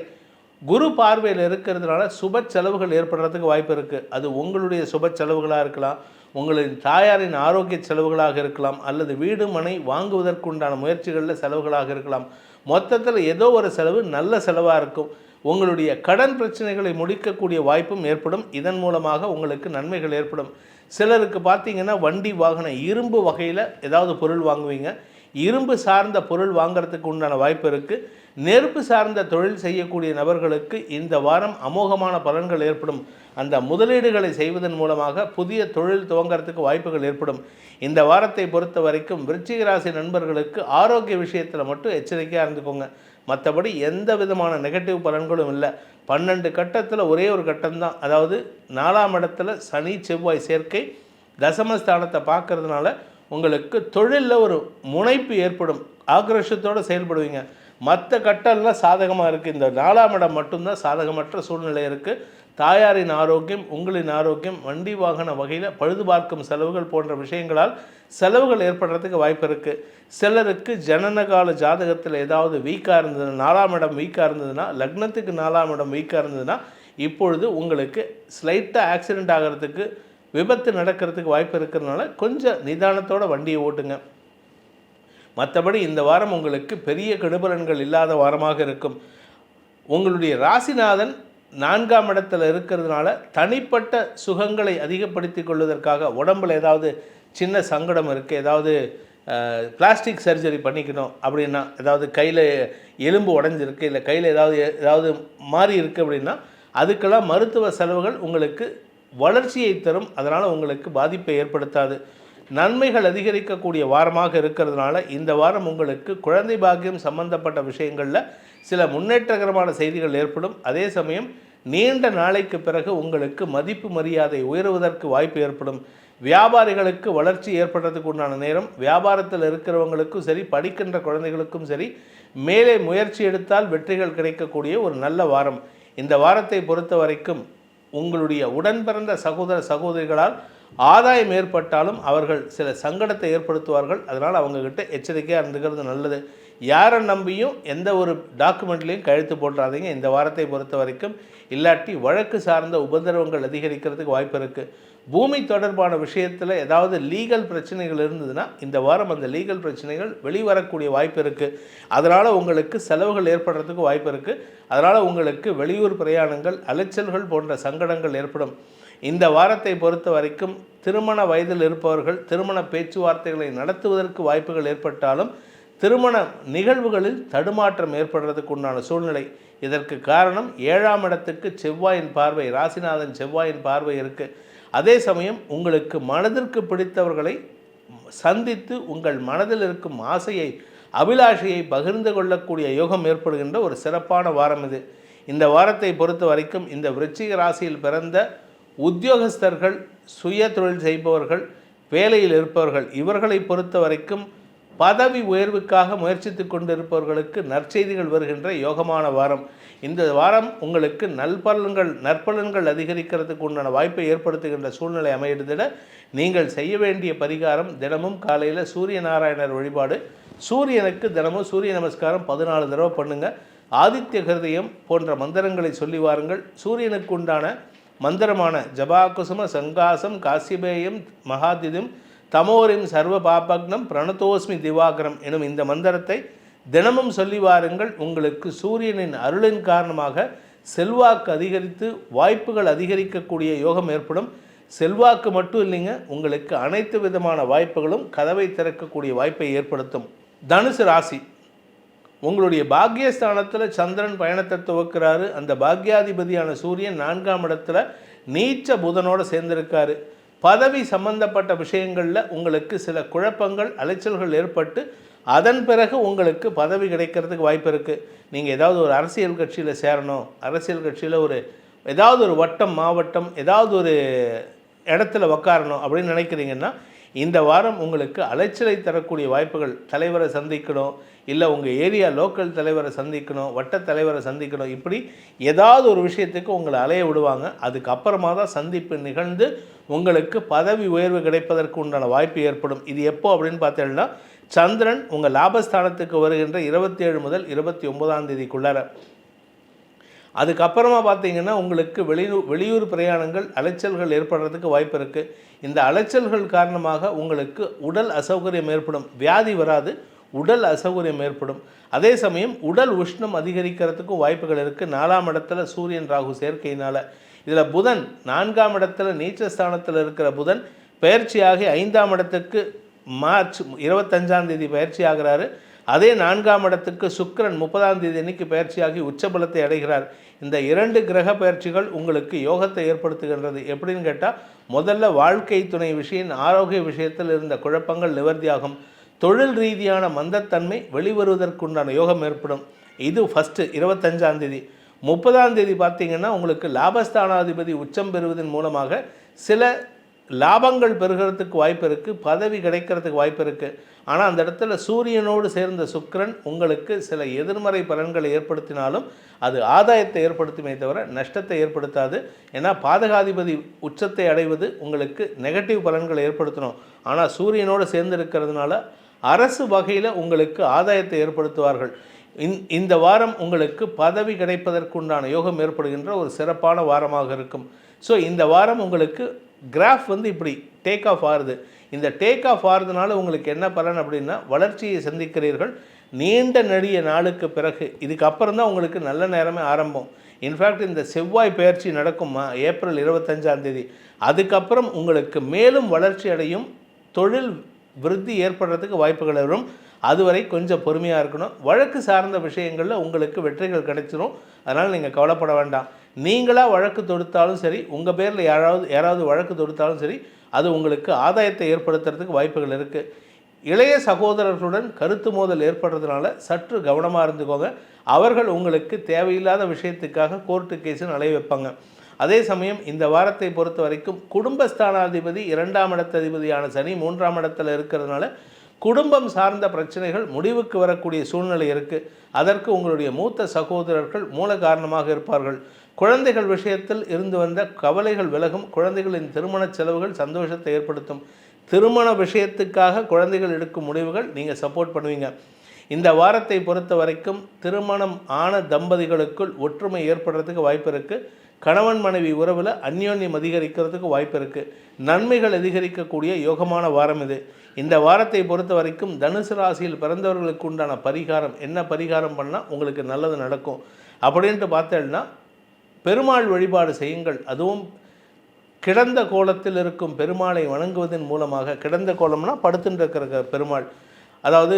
குரு பார்வையில் இருக்கிறதுனால சுப செலவுகள் ஏற்படுறதுக்கு வாய்ப்பு இருக்குது. அது உங்களுடைய சுப செலவுகளாக இருக்கலாம், உங்களின் தாயாரின் ஆரோக்கிய செலவுகளாக இருக்கலாம், அல்லது வீடு மனை வாங்குவதற்குண்டான முயற்சிகளில் செலவுகளாக இருக்கலாம். மொத்தத்தில் ஏதோ ஒரு செலவு நல்ல செலவாக இருக்கும். உங்களுடைய கடன் பிரச்சனைகளை முடிக்கக்கூடிய வாய்ப்பும் ஏற்படும். இதன் மூலமாக உங்களுக்கு நன்மைகள் ஏற்படும். சிலருக்கு பார்த்தீங்கன்னா வண்டி வாகன இரும்பு வகையில் ஏதாவது பொருள் வாங்குவீங்க. இரும்பு சார்ந்த பொருள் வாங்கிறதுக்கு உண்டான வாய்ப்பு இருக்குது. நெருப்பு சார்ந்த தொழில் செய்யக்கூடிய நபர்களுக்கு இந்த வாரம் அமோகமான பலன்கள் ஏற்படும். அந்த முதலீடுகளை செய்வதன் மூலமாக புதிய தொழில் துவங்கிறதுக்கு வாய்ப்புகள் ஏற்படும். இந்த வாரத்தை பொறுத்த வரைக்கும் விருச்சிக ராசி நண்பர்களுக்கு ஆரோக்கிய விஷயத்தில் மட்டும் எச்சரிக்கையாக இருந்துக்கோங்க. மற்றபடி எந்த விதமான நெகட்டிவ் பலன்களும் இல்லை. 12 கட்டத்தில் ஒரே ஒரு கட்டம்தான், அதாவது 4ஆம் இடத்துல சனி செவ்வாய் சேர்க்கை தசமஸ்தானத்தை பார்க்கறதுனால உங்களுக்கு தொழிலில் ஒரு முனைப்பு ஏற்படும். ஆக்ரோஷத்தோடு செயல்படுவீங்க. மற்ற கட்டம்லாம் சாதகமாக இருக்குது. இந்த 4ஆம் இடம் மட்டும்தான் சாதகமற்ற சூழ்நிலை இருக்குது. தாயாரின் ஆரோக்கியம், உங்களின் ஆரோக்கியம், வண்டி வாகன வகையில் பழுது பார்க்கும் செலவுகள் போன்ற விஷயங்களால் செலவுகள் ஏற்படுறதுக்கு வாய்ப்பு இருக்குது. சிலருக்கு ஜனனகால ஜாதகத்தில் ஏதாவது வீக்காக இருந்ததுன்னா, 4ஆம் இடம் வீக்காக இருந்ததுன்னா, லக்னத்துக்கு 4ஆம் இடம் வீக்காக இருந்ததுன்னா இப்பொழுது உங்களுக்கு ஸ்லைட்டாக ஆக்சிடெண்ட் ஆகிறதுக்கு, விபத்து நடக்கிறதுக்கு வாய்ப்பு இருக்கிறதுனால கொஞ்சம் நிதானத்தோடு வண்டியை ஓட்டுங்க. மற்றபடி இந்த வாரம் உங்களுக்கு பெரிய கெடுபலன்கள் இல்லாத வாரமாக இருக்கும். உங்களுடைய ராசிநாதன் 4ஆம் இடத்துல இருக்கிறதுனால தனிப்பட்ட சுகங்களை அதிகப்படுத்தி கொள்வதற்காக உடம்பில் ஏதாவது சின்ன சங்கடம் இருக்குது, ஏதாவது பிளாஸ்டிக் சர்ஜரி பண்ணிக்கணும் அப்படின்னா, ஏதாவது கையில் எலும்பு உடஞ்சிருக்கு, இல்லை கையில் ஏதாவது மாறி இருக்குது அப்படின்னா அதுக்கெல்லாம் மருத்துவ செலவுகள் உங்களுக்கு வளர்ச்சியை தரும். அதனால் உங்களுக்கு பாதிப்பை ஏற்படுத்தாது. நன்மைகள் அதிகரிக்கக்கூடிய வாரமாக இருக்கிறதுனால இந்த வாரம் உங்களுக்கு குழந்தை பாக்கியம் சம்பந்தப்பட்ட விஷயங்களில் சில முன்னேற்றகரமான செய்திகள் ஏற்படும். அதே சமயம் நீண்ட நாளைக்கு பிறகு உங்களுக்கு மதிப்பு மரியாதை உயருவதற்கு வாய்ப்பு ஏற்படும். வியாபாரிகளுக்கு வளர்ச்சி ஏற்படுறதுக்கு உண்டான நேரம். வியாபாரத்தில் இருக்கிறவங்களுக்கும் சரி, படிக்கின்ற குழந்தைகளுக்கும் சரி, மேலே முயற்சி எடுத்தால் வெற்றிகள் கிடைக்கக்கூடிய ஒரு நல்ல வாரம். இந்த வாரத்தை பொறுத்த வரைக்கும் உங்களுடைய உடன் பிறந்த சகோதர சகோதரிகளால் ஆதாயம் ஏற்பட்டாலும் அவர்கள் சில சங்கடத்தை ஏற்படுத்துவார்கள். அதனால் அவங்கக்கிட்ட எச்சரிக்கையாக இருந்துக்கிறது நல்லது. யாரை நம்பியும் எந்த ஒரு டாக்குமெண்ட்லேயும் கழுத்து போட்டுறாதீங்க இந்த வாரத்தை பொறுத்த வரைக்கும். இல்லாட்டி வழக்கு சார்ந்த உபதிரவங்கள் அதிகரிக்கிறதுக்கு வாய்ப்பு இருக்குது. பூமி தொடர்பான விஷயத்தில் ஏதாவது லீகல் பிரச்சனைகள் இருந்ததுன்னா இந்த வாரம் அந்த லீகல் பிரச்சனைகள் வெளிவரக்கூடிய வாய்ப்பு இருக்குது. அதனால் உங்களுக்கு செலவுகள் ஏற்படுறதுக்கு வாய்ப்பு இருக்குது. அதனால் உங்களுக்கு வெளியூர் பிரயாணங்கள், அலைச்சல்கள் போன்ற சங்கடங்கள் ஏற்படும். இந்த வாரத்தை பொறுத்த வரைக்கும் திருமண வயதில் இருப்பவர்கள் திருமண பேச்சுவார்த்தைகளை நடத்துவதற்கு வாய்ப்புகள் ஏற்பட்டாலும் திருமண நிகழ்வுகளில் தடுமாற்றம் ஏற்படுறதுக்கு உண்டான சூழ்நிலை. இதற்கு காரணம் 7ஆம் இடத்துக்கு செவ்வாயின் பார்வை, ராசிநாதன் செவ்வாயின் பார்வை இருக்குது. அதே சமயம் உங்களுக்கு மனதிற்கு பிடித்தவர்களை சந்தித்து உங்கள் மனதில் இருக்கும் ஆசையை, அபிலாஷையை பகிர்ந்து கொள்ளக்கூடிய யோகம் ஏற்படுகின்ற ஒரு சிறப்பான வாரம் இது. இந்த வாரத்தை பொறுத்த வரைக்கும் இந்த விருச்சிக ராசியில் பிறந்த உத்தியோகஸ்தர்கள், சுய தொழில் செய்பவர்கள், வேலையில் இருப்பவர்கள், இவர்களை பொறுத்த வரைக்கும் பதவி உயர்வுக்காக முயற்சித்து கொண்டிருப்பவர்களுக்கு நற்செய்திகள் வருகின்ற யோகமான வாரம். இந்த வாரம் உங்களுக்கு நற்பலன்கள் அதிகரிக்கிறதுக்கு உண்டான வாய்ப்பை ஏற்படுத்துகின்ற சூழ்நிலை அமையிறதில் நீங்கள் செய்ய வேண்டிய பரிகாரம் தினமும் காலையில் சூரிய நாராயணர் வழிபாடு. சூரியனுக்கு தினமும் சூரிய நமஸ்காரம் 14 தடவை பண்ணுங்கள். ஆதித்ய ஹிருதயம் போன்ற மந்திரங்களை சொல்லி வாருங்கள். சூரியனுக்கு உண்டான மந்திரமான ஜபாகுசும சங்காசம் காசிபேயம் மகாதிதும் தமோரிம் சர்வ பாபக்னம் பிரணதோஸ்மி திவாகரம் எனும் இந்த மந்திரத்தை தினமும் சொல்லி வாருங்கள். உங்களுக்கு சூரியனின் அருளின் காரணமாக செல்வாக்கு அதிகரித்து வாய்ப்புகள் அதிகரிக்கக்கூடிய யோகம் ஏற்படும். செல்வாக்கு மட்டும் இல்லைங்க, உங்களுக்கு அனைத்து விதமான வாய்ப்புகளும் கதவை திறக்கக்கூடிய வாய்ப்பை ஏற்படுத்தும். தனுசு ராசி, உங்களுடைய பாக்யஸ்தானத்தில் சந்திரன் பயணத்தை துவக்கிறாரு. அந்த பாக்யாதிபதியான சூரியன் 4ஆம் இடத்துல நீச்ச புதனோடு சேர்ந்திருக்காரு. பதவி சம்பந்தப்பட்ட விஷயங்களில் உங்களுக்கு சில குழப்பங்கள், அலைச்சல்கள் ஏற்பட்டு அதன் பிறகு உங்களுக்கு பதவி கிடைக்கிறதுக்கு வாய்ப்பு இருக்குது. நீங்கள் ஏதாவது ஒரு அரசியல் கட்சியில் சேரணும், அரசியல் கட்சியில் ஏதாவது ஒரு வட்டம், மாவட்டம், ஏதாவது ஒரு இடத்துல உக்காரணும் அப்படின்னு நினைக்கிறீங்கன்னா இந்த வாரம் உங்களுக்கு அலைச்சலை தரக்கூடிய வாய்ப்புகள், தலைவரை சந்திக்கணும், இல்லை உங்கள் ஏரியா லோக்கல் தலைவரை சந்திக்கணும், வட்ட தலைவரை சந்திக்கணும், இப்படி ஏதாவது ஒரு விஷயத்துக்கு உங்களை அலைய விடுவாங்க. அதுக்கப்புறமா தான் சந்திப்பு நிகழ்ந்து உங்களுக்கு பதவி உயர்வு கிடைப்பதற்கு உண்டான வாய்ப்பு ஏற்படும். இது எப்போ அப்படின்னு பார்த்தீங்கன்னா, சந்திரன் உங்கள் லாபஸ்தானத்துக்கு வருகின்ற 27 முதல் 29ஆம் தேதிக்குள்ளார. அதுக்கப்புறமா பார்த்தீங்கன்னா உங்களுக்கு வெளியூர் பிரயாணங்கள், அலைச்சல்கள் ஏற்படுறதுக்கு வாய்ப்பு இருக்குது. இந்த அலைச்சல்கள் காரணமாக உங்களுக்கு உடல் அசௌகரியம் ஏற்படும். வியாதி வராது, உடல் அசௌகரியம் ஏற்படும். அதே சமயம் உடல் உஷ்ணம் அதிகரிக்கிறதுக்கும் வாய்ப்புகள் இருக்குது. 4ஆம் இடத்துல சூரியன் ராகு சேர்க்கையினால். இதில் புதன் 4ஆம் இடத்துல நீச்சஸ்தானத்தில் இருக்கிற புதன் பயிற்சியாகி 5ஆம் இடத்துக்கு மார்ச் 25ஆம் தேதி பயிற்சி ஆகிறாரு. அதே 4ஆம் இடத்துக்கு சுக்கிரன் 30ஆம் தேதி அன்னைக்கு பயிற்சியாகி உச்சபலத்தை அடைகிறார். இந்த 2 கிரக பயிற்சிகள் உங்களுக்கு யோகத்தை ஏற்படுத்துகின்றது. எப்படின்னு கேட்டால், முதல்ல வாழ்க்கை துணை விஷயம், ஆரோக்கிய விஷயத்தில் இருந்த குழப்பங்கள் நிவர்த்தியாகும். தொழில் ரீதியான மந்தத்தன்மை வெளிவருவதற்குண்டான யோகம் ஏற்படும். இது ஃபஸ்ட்டு 25ஆம் தேதி. 30ஆம் தேதி பார்த்தீங்கன்னா உங்களுக்கு லாபஸ்தானாதிபதி உச்சம் பெறுவதன் மூலமாக சில லாபங்கள் பெறுகிறதுக்கு வாய்ப்பு இருக்குது, பதவி கிடைக்கிறதுக்கு வாய்ப்பு இருக்குது. ஆனால் அந்த இடத்துல சூரியனோடு சேர்ந்த சுக்கிரன் உங்களுக்கு சில எதிர்மறை பலன்களை ஏற்படுத்தினாலும் அது ஆதாயத்தை ஏற்படுத்துமே தவிர நஷ்டத்தை ஏற்படுத்தாது. ஏன்னா பாதகாதிபதி உச்சத்தை அடைவது உங்களுக்கு நெகட்டிவ் பலன்களை ஏற்படுத்தணும். ஆனால் சூரியனோடு சேர்ந்து இருக்கிறதுனால அரசு வகையில் உங்களுக்கு ஆதாயத்தை ஏற்படுத்துவார்கள். இந்த வாரம் உங்களுக்கு பதவி கிடைப்பதற்குண்டான யோகம் ஏற்படுகின்ற ஒரு சிறப்பான வாரமாக இருக்கும். ஸோ இந்த வாரம் உங்களுக்கு கிராஃப் இப்படி டேக் ஆஃப் ஆகுது. இந்த டேக் ஆஃப் ஆகிறதுனால உங்களுக்கு என்ன பலன் அப்படின்னா, வளர்ச்சியை சந்திக்கிறீர்கள். நீண்ட நெடிய நாளுக்கு பிறகு இதுக்கப்புறம் தான் உங்களுக்கு நல்ல நேரமே ஆரம்பம். இன்ஃபேக்ட் இந்த செவ்வாய் பயிற்சி நடக்குமா ஏப்ரல் 25ஆம் தேதி. அதுக்கப்புறம் உங்களுக்கு மேலும் வளர்ச்சி அடையும், தொழில் விருத்தி ஏற்படுறதுக்கு வாய்ப்புகள் வரும். அதுவரை கொஞ்சம் பொறுமையாக இருக்கணும். வழக்கு சார்ந்த விஷயங்களில் உங்களுக்கு வெற்றிகள் கிடைச்சிரும். அதனால் நீங்கள் கவலைப்பட வேண்டாம். நீங்களாக வழக்கு தொடுத்தாலும் சரி, உங்கள் பேரில் யாராவது வழக்கு தொடுத்தாலும் சரி, அது உங்களுக்கு ஆதாயத்தை ஏற்படுத்துறதுக்கு வாய்ப்புகள் இருக்குது. இளைய சகோதரர்களுடன் கருத்து மோதல் ஏற்படுறதுனால சற்று கவனமாக இருந்துக்கோங்க. அவர்கள் உங்களுக்கு தேவையில்லாத விஷயத்துக்காக கோர்ட்டு கேஸுன்னு அலைய வைப்பாங்க. அதே சமயம் இந்த வாரத்தை பொறுத்த வரைக்கும் குடும்பஸ்தானாதிபதி 2ஆம் இடத்ததிபதியான சனி 3ஆம் இடத்துல இருக்கிறதுனால குடும்பம் சார்ந்த பிரச்சனைகள் முடிவுக்கு வரக்கூடிய சூழ்நிலை இருக்குது. அதற்கு உங்களுடைய மூத்த சகோதரர்கள் மூல காரணமாக இருப்பார்கள். குழந்தைகள் விஷயத்தில் இருந்து வந்த கவலைகள் விலகும். குழந்தைகளின் திருமண செலவுகள் சந்தோஷத்தை ஏற்படுத்தும். திருமண விஷயத்துக்காக குழந்தைகள் எடுக்கும் முடிவுகள் நீங்கள் சப்போர்ட் பண்ணுவீங்க. இந்த வாரத்தை பொறுத்த வரைக்கும் திருமணம் ஆன தம்பதிகளுக்குள் ஒற்றுமை ஏற்படுறதுக்கு வாய்ப்பு இருக்குது. கணவன் மனைவி உறவில் அந்யோன்யம் அதிகரிக்கிறதுக்கு வாய்ப்பு இருக்குது. நன்மைகள் அதிகரிக்கக்கூடிய யோகமான வாரம் இது. இந்த வாரத்தை பொறுத்த வரைக்கும் தனுசு ராசியில் பிறந்தவர்களுக்கு உண்டான பரிகாரம், என்ன பரிகாரம் பண்ணால் உங்களுக்கு நல்லது நடக்கும் அப்படின்ட்டு பார்த்தேன்னா, பெருமாள் வழிபாடு செய்யுங்கள். அதுவும் கிடந்த கோலத்தில் இருக்கும் பெருமாளை வணங்குவதன் மூலமாக, கிடந்த கோலம்னா படுத்துட்டு இருக்கிற பெருமாள், அதாவது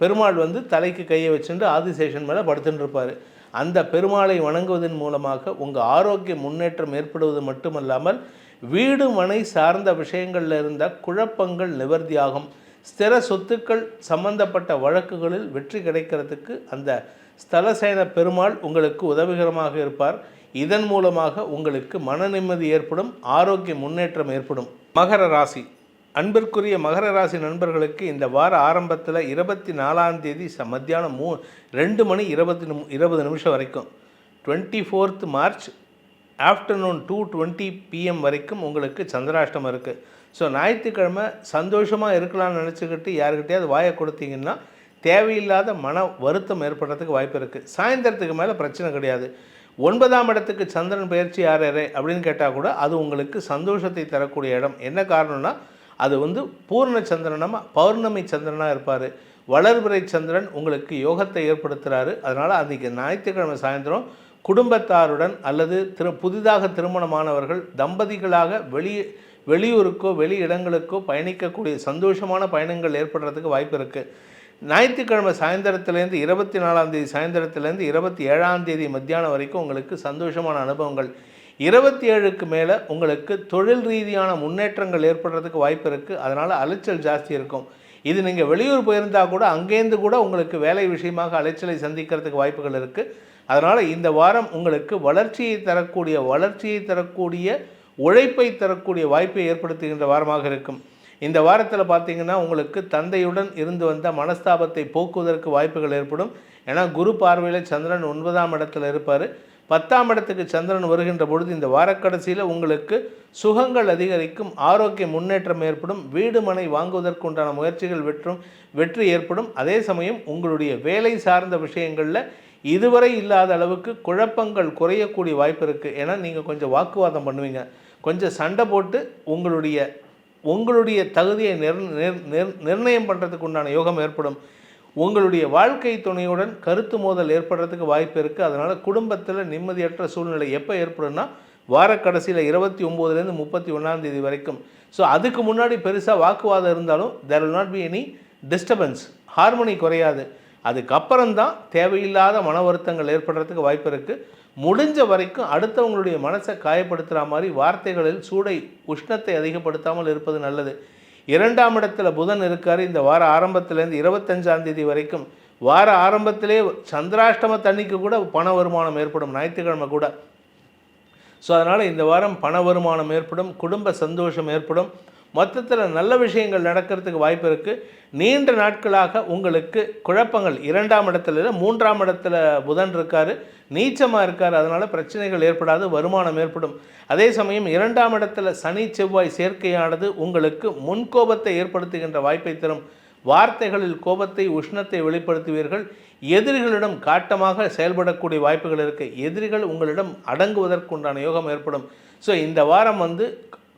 பெருமாள் தலைக்கு கையை வச்சுட்டு ஆதிசேஷன் மேலே படுத்துட்டு இருப்பார். அந்த பெருமாளை வணங்குவதன் மூலமாக உங்கள் ஆரோக்கிய முன்னேற்றம் ஏற்படுவது மட்டுமல்லாமல் வீடு மனை சார்ந்த விஷயங்களில் இருந்த குழப்பங்கள் நிவர்த்தியாகும். ஸ்திர சொத்துக்கள் சம்பந்தப்பட்ட வழக்குகளில் வெற்றி கிடைக்கிறதுக்கு அந்த ஸ்தலசேன பெருமாள் உங்களுக்கு உதவிகரமாக இருப்பார். இதன் மூலமாக உங்களுக்கு மன நிம்மதி ஏற்படும், ஆரோக்கிய முன்னேற்றம் ஏற்படும். மகர ராசி, அன்பிற்குரிய மகர ராசி நண்பர்களுக்கு இந்த வார ஆரம்பத்தில் 24ஆம் தேதி மத்தியானம் 2:20 வரைக்கும் 24th மார்ச் ஆஃப்டர்நூன் 2:20 PM வரைக்கும் உங்களுக்கு சந்திராஷ்டமம் இருக்குது. ஸோ ஞாயிற்றுக்கிழமை சந்தோஷமாக இருக்கலாம்னு நினச்சிக்கிட்டு யாருக்கிட்டையாவது வாயை கொடுத்தீங்கன்னா தேவையில்லாத மன வருத்தம் ஏற்படுறதுக்கு வாய்ப்பு இருக்குது. சாயந்தரத்துக்கு மேலே பிரச்சனை கிடையாது. 9ஆம் இடத்துக்கு சந்திரன் பயிற்சி ஆறாரு அப்படின்னு கேட்டால் கூட அது உங்களுக்கு சந்தோஷத்தை தரக்கூடிய இடம். என்ன காரணம்னா, அது பூர்ண சந்திரனமாக பௌர்ணமி சந்திரனாக இருப்பார். வளர்பிறை சந்திரன் உங்களுக்கு யோகத்தை ஏற்படுத்துகிறாரு. அதனால் அன்றைக்கி ஞாயிற்றுக்கிழமை சாயந்தரம் குடும்பத்தாருடன் அல்லது புதிதாக திருமணமானவர்கள் தம்பதிகளாக வெளியூருக்கோ வெளி இடங்களுக்கோ பயணிக்கக்கூடிய சந்தோஷமான பயணங்கள் ஏற்படுறதுக்கு வாய்ப்பு இருக்குது. ஞாயிற்றுக்கிழமை சாயந்தரத்துலேருந்து 24ஆம் தேதி சாயந்தரத்துலேருந்து 27ஆம் தேதி மத்தியானம் வரைக்கும் உங்களுக்கு சந்தோஷமான அனுபவங்கள். 27க்கு மேலே உங்களுக்கு தொழில் ரீதியான முன்னேற்றங்கள் ஏற்படுறதுக்கு வாய்ப்பு இருக்குது. அதனால் அலைச்சல் ஜாஸ்தி இருக்கும். இது நீங்கள் வெளியூர் போயிருந்தால் கூட அங்கேருந்து கூட உங்களுக்கு வேலை விஷயமாக அலைச்சலை சந்திக்கிறதுக்கு வாய்ப்புகள் இருக்குது. அதனால் இந்த வாரம் உங்களுக்கு வளர்ச்சியை தரக்கூடிய உழைப்பை தரக்கூடிய வாய்ப்பை ஏற்படுத்துகின்ற வாரமாக இருக்கும். இந்த வாரத்தில் பார்த்தீங்கன்னா உங்களுக்கு தந்தையுடன் இருந்து வந்த மனஸ்தாபத்தை போக்குவதற்கு வாய்ப்புகள் ஏற்படும். ஏன்னா குரு பார்வையில் சந்திரன் 9ஆம் இடத்துல இருப்பார். 10ஆம் இடத்துக்கு சந்திரன் வருகின்ற பொழுது இந்த வாரக்கடைசியில் உங்களுக்கு சுகங்கள் அதிகரிக்கும், ஆரோக்கிய முன்னேற்றம் ஏற்படும், வீடு மனை வாங்குவதற்குண்டான முயற்சிகள் வெற்றி ஏற்படும். அதே சமயம் உங்களுடைய வேலை சார்ந்த விஷயங்களில் இதுவரை இல்லாத அளவுக்கு குழப்பங்கள் குறையக்கூடிய வாய்ப்பு இருக்குது. ஏன்னா நீங்கள் கொஞ்சம் வாக்குவாதம் பண்ணுவீங்க, கொஞ்சம் சண்டை போட்டு உங்களுடைய தகுதியை நிர்ணயம் பண்ணுறதுக்கு உண்டான யோகம் ஏற்படும். உங்களுடைய வாழ்க்கை துணையுடன் கருத்து மோதல் ஏற்படுறதுக்கு வாய்ப்பு இருக்குது. அதனால் குடும்பத்தில் நிம்மதியற்ற சூழ்நிலை எப்போ ஏற்படும்னா வாரக்கடைசியில் 29லேருந்து 31ஆம் தேதி வரைக்கும். ஸோ அதுக்கு முன்னாடி பெருசாக வாக்குவாதம் இருந்தாலும் there will not be any disturbance, harmony குறையாது. அதுக்கப்புறம்தான் தேவையில்லாத மன வருத்தங்கள் ஏற்படுறதுக்கு வாய்ப்பு இருக்குது. முடிஞ்ச வரைக்கும் அடுத்தவங்களுடைய மனசை காயப்படுத்துகிற மாதிரி வார்த்தைகளில் உஷ்ணத்தை அதிகப்படுத்தாமல் இருப்பது நல்லது. 2ஆம் இடத்துல புதன் இருக்கார் இந்த வார ஆரம்பத்திலேருந்து 25ஆம் தேதி வரைக்கும். வார ஆரம்பத்திலே சந்திராஷ்டம தண்ணிக்கு கூட பண வருமானம் ஏற்படும், ஞாயிற்றுக்கிழமை கூட. ஸோ அதனால் இந்த வாரம் பண வருமானம் ஏற்படும், குடும்ப சந்தோஷம் ஏற்படும், மொத்தத்தில் நல்ல விஷயங்கள் நடக்கிறதுக்கு வாய்ப்பு இருக்குது. நீண்ட நாட்களாக உங்களுக்கு குழப்பங்கள் 2ஆம் இடத்துல இல்லை 3ஆம் இடத்துல புதன் இருக்கார், நீச்சமாக இருக்கார், அதனால் பிரச்சனைகள் ஏற்படாது, வருமானம் ஏற்படும். அதே சமயம் 2ஆம் இடத்துல சனி செவ்வாய் சேர்க்கையானது உங்களுக்கு முன்கோபத்தை ஏற்படுத்துகின்ற வாய்ப்பை தரும். வார்த்தைகளில் கோபத்தை உஷ்ணத்தை வெளிப்படுத்துவீர்கள். எதிரிகளிடம் காட்டமாக செயல்படக்கூடிய வாய்ப்புகள் இருக்குது. எதிரிகள் உங்களிடம் அடங்குவதற்குண்டான யோகம் ஏற்படும். ஸோ இந்த வாரம்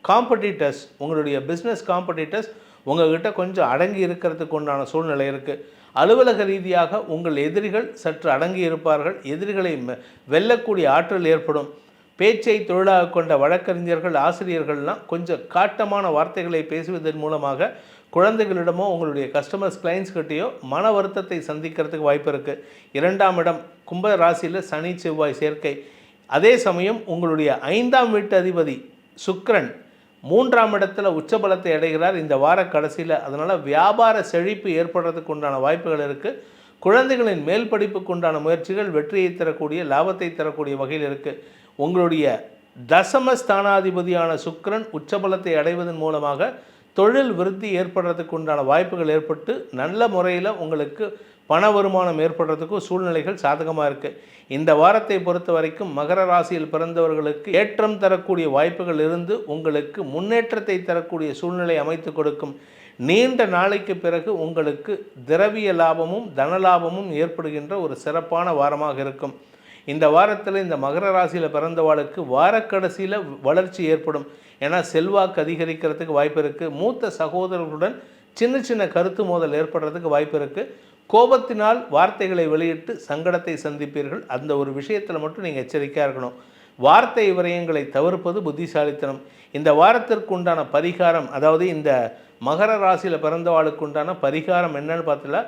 காம்படிட்டர்ஸ், உங்களுடைய பிஸ்னஸ் காம்படிட்டர்ஸ் உங்கள்கிட்ட கொஞ்சம் அடங்கி இருக்கிறதுக்கு உண்டான சூழ்நிலை இருக்குது. அலுவலக ரீதியாக உங்கள் எதிரிகள் சற்று அடங்கி இருப்பார்கள். எதிரிகளை வெல்லக்கூடிய ஆற்றல் ஏற்படும். பேச்சை தொழிலாக கொண்ட வழக்கறிஞர்கள் ஆசிரியர்கள்லாம் கொஞ்சம் காட்டமான வார்த்தைகளை பேசுவதன் மூலமாக குழந்தைகளிடமோ உங்களுடைய கஸ்டமர்ஸ் கிளைண்ட்ஸ் கிட்டேயோ மன வருத்தத்தை சந்திக்கிறதுக்கு வாய்ப்பு இருக்குது. 2ஆம் இடம் கும்ப ராசியில் சனி செவ்வாய் சேர்க்கை. அதே சமயம் உங்களுடைய 5ஆம் வீட்டு அதிபதி சுக்கிரன் 3ஆம் இடத்துல உச்சபலத்தை அடைகிறார் இந்த வார கடைசியில். அதனால் வியாபார செழிப்பு ஏற்படுறதுக்கு உண்டான வாய்ப்புகள் இருக்குது. குழந்தைகளின் மேல் படிப்புக்கு உண்டான முயற்சிகள் வெற்றியை தரக்கூடிய லாபத்தை தரக்கூடிய வகையில் இருக்குது. உங்களுடைய தசமஸ்தானாதிபதியான சுக்கிரன் உச்சபலத்தை அடைவதன் மூலமாக தொழில் விருத்தி ஏற்படுறதுக்கு உண்டான வாய்ப்புகள் ஏற்பட்டு நல்ல முறையில் உங்களுக்கு பண வருமானம் ஏற்படுறதுக்கும் சூழ்நிலைகள் சாதகமாக இருக்குது. இந்த வாரத்தை பொறுத்த வரைக்கும் மகர ராசியில் பிறந்தவர்களுக்கு ஏற்றம் தரக்கூடிய வாய்ப்புகள் இருந்து உங்களுக்கு முன்னேற்றத்தை தரக்கூடிய சூழ்நிலை அமைத்து கொடுக்கும். நீண்ட நாளைக்கு பிறகு உங்களுக்கு திரவிய லாபமும் தனலாபமும் ஏற்படுகின்ற ஒரு சிறப்பான வாரமாக இருக்கும். இந்த வாரத்தில் இந்த மகர ராசியில் பிறந்தவாளுக்கு வாரக்கடைசியில் வளர்ச்சி ஏற்படும். ஏன்னா செல்வாக்கு அதிகரிக்கிறதுக்கு வாய்ப்பு இருக்குது. மூத்த சகோதரர்களுடன் சின்ன கருத்து மோதல் ஏற்படுறதுக்கு வாய்ப்பு இருக்குது. கோபத்தினால் வார்த்தைகளை வெளியிட்டு சங்கடத்தை சந்திப்பீர்கள். அந்த ஒரு விஷயத்தில் மட்டும் நீங்கள் எச்சரிக்கையாக இருக்கணும். வார்த்தை விரயங்களை தவிர்ப்பது புத்திசாலித்தனம். இந்த வாரத்திற்கு உண்டான பரிகாரம், அதாவது இந்த மகர ராசியில் பிறந்தவாளுக்கு உண்டான பரிகாரம் என்னன்னு பார்த்தீங்கன்னா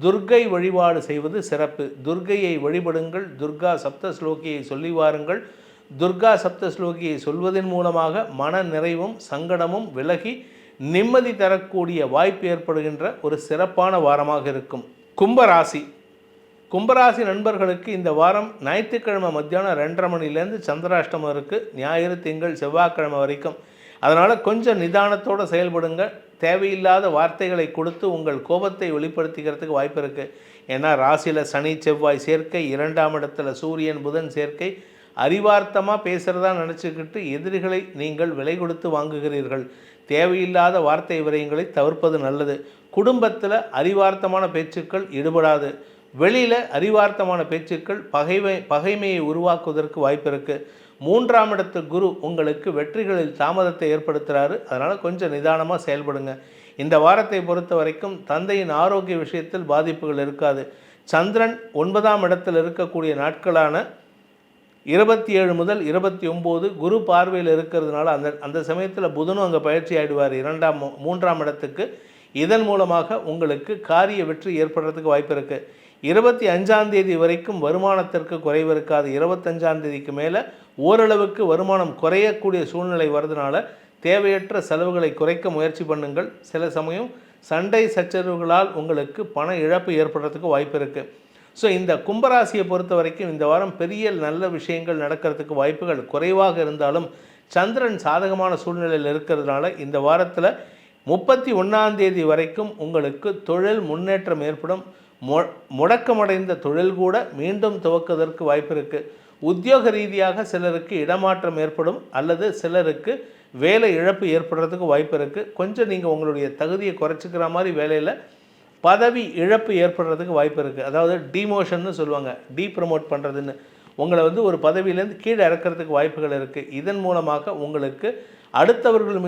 துர்க்கை வழிபாடு செய்வது சிறப்பு. துர்க்கையை வழிபடுங்கள். துர்கா சப்த ஸ்லோகியை சொல்லி வாருங்கள். துர்கா சப்த ஸ்லோகியை சொல்வதன் மூலமாக மன நிறைவும் சங்கடமும் விலகி நிம்மதி தரக்கூடிய வாய்ப்பு ஏற்படுகின்ற ஒரு சிறப்பான வாரமாக இருக்கும். கும்பராசி நண்பர்களுக்கு இந்த வாரம் ஞாயிற்றுக்கிழமை மத்தியானம் 2:30 மணிலேருந்து சந்திராஷ்டமம் இருக்குது. ஞாயிறு திங்கள் செவ்வாய்க்கிழமை வரைக்கும். அதனால் கொஞ்சம் நிதானத்தோடு செயல்படுங்க. தேவையில்லாத வார்த்தைகளை கொடுத்து உங்கள் கோபத்தை வெளிப்படுத்திக்கிறதுக்கு வாய்ப்பு இருக்குது. ஏன்னா ராசியில் சனி செவ்வாய் சேர்க்கை, 2ஆம் இடத்துல சூரியன் புதன் சேர்க்கை. அறிவார்த்தமாக பேசுகிறதா நினச்சிக்கிட்டு எதிரிகளை நீங்கள் விலை கொடுத்து வாங்குகிறீர்கள். தேவையில்லாத வார்த்தை விரயங்களை தவிர்ப்பது நல்லது. குடும்பத்தில் அறிவார்த்தமான பேச்சுக்கள் ஈடுபடாது. வெளியில் அறிவார்த்தமான பேச்சுக்கள் பகைமையை உருவாக்குவதற்கு வாய்ப்பு இருக்குது. 3ஆம் இடத்து குரு உங்களுக்கு வெற்றிகளில் தாமதத்தை ஏற்படுத்துகிறாரு. அதனால் கொஞ்சம் நிதானமாக செயல்படுங்க. இந்த வாரத்தை பொறுத்த வரைக்கும் தந்தையின் ஆரோக்கிய விஷயத்தில் பாதிப்புகள் இருக்காது. சந்திரன் 9ஆம் இடத்தில் இருக்கக்கூடிய நாட்களான 27 முதல் 29 குரு பார்வையில் இருக்கிறதுனால அந்த சமயத்தில் புதனும் அங்கே பயிற்சி ஆகிடுவார் 3ஆம் இடத்துக்கு. இதன் மூலமாக உங்களுக்கு காரிய வெற்றி ஏற்படுறதுக்கு வாய்ப்பு இருக்குது. 25ஆம் தேதி வரைக்கும் வருமானத்திற்கு குறைவு இருக்காது. 25ஆம் தேதிக்கு மேலே ஓரளவுக்கு வருமானம் குறையக்கூடிய சூழ்நிலை வருதுனால தேவையற்ற செலவுகளை குறைக்க முயற்சி பண்ணுங்கள். சில சமயம் சண்டை சச்சரவுகளால் உங்களுக்கு பண இழப்பு ஏற்படுறதுக்கு வாய்ப்பு இருக்குது. ஸோ இந்த கும்பராசியை பொறுத்த வரைக்கும் இந்த வாரம் பெரிய நல்ல விஷயங்கள் நடக்கிறதுக்கு வாய்ப்புகள் குறைவாக இருந்தாலும் சந்திரன் சாதகமான சூழ்நிலையில் இருக்கிறதுனால இந்த வாரத்தில் 31ஆம் தேதி வரைக்கும் உங்களுக்கு தொழில் முன்னேற்றம் ஏற்படும். முடக்கமடைந்த தொழில் கூட மீண்டும் துவக்குவதற்கு வாய்ப்பு இருக்குது. உத்தியோக ரீதியாக சிலருக்கு இடமாற்றம் ஏற்படும் அல்லது சிலருக்கு வேலை இழப்பு ஏற்படுறதுக்கு வாய்ப்பு இருக்குது. கொஞ்சம் நீங்கள் உங்களுடைய தகுதியை குறைச்சிக்கிற மாதிரி வேலையில் பதவி இழப்பு ஏற்படுறதுக்கு வாய்ப்பு இருக்குது. அதாவது டிமோஷன்னு சொல்லுவாங்க, டீப்ரமோட் பண்ணுறதுன்னு. உங்களை ஒரு பதவியிலேருந்து கீழே இறக்கிறதுக்கு வாய்ப்புகள் இருக்குது. இதன் மூலமாக உங்களுக்கு அடுத்தவர்கள்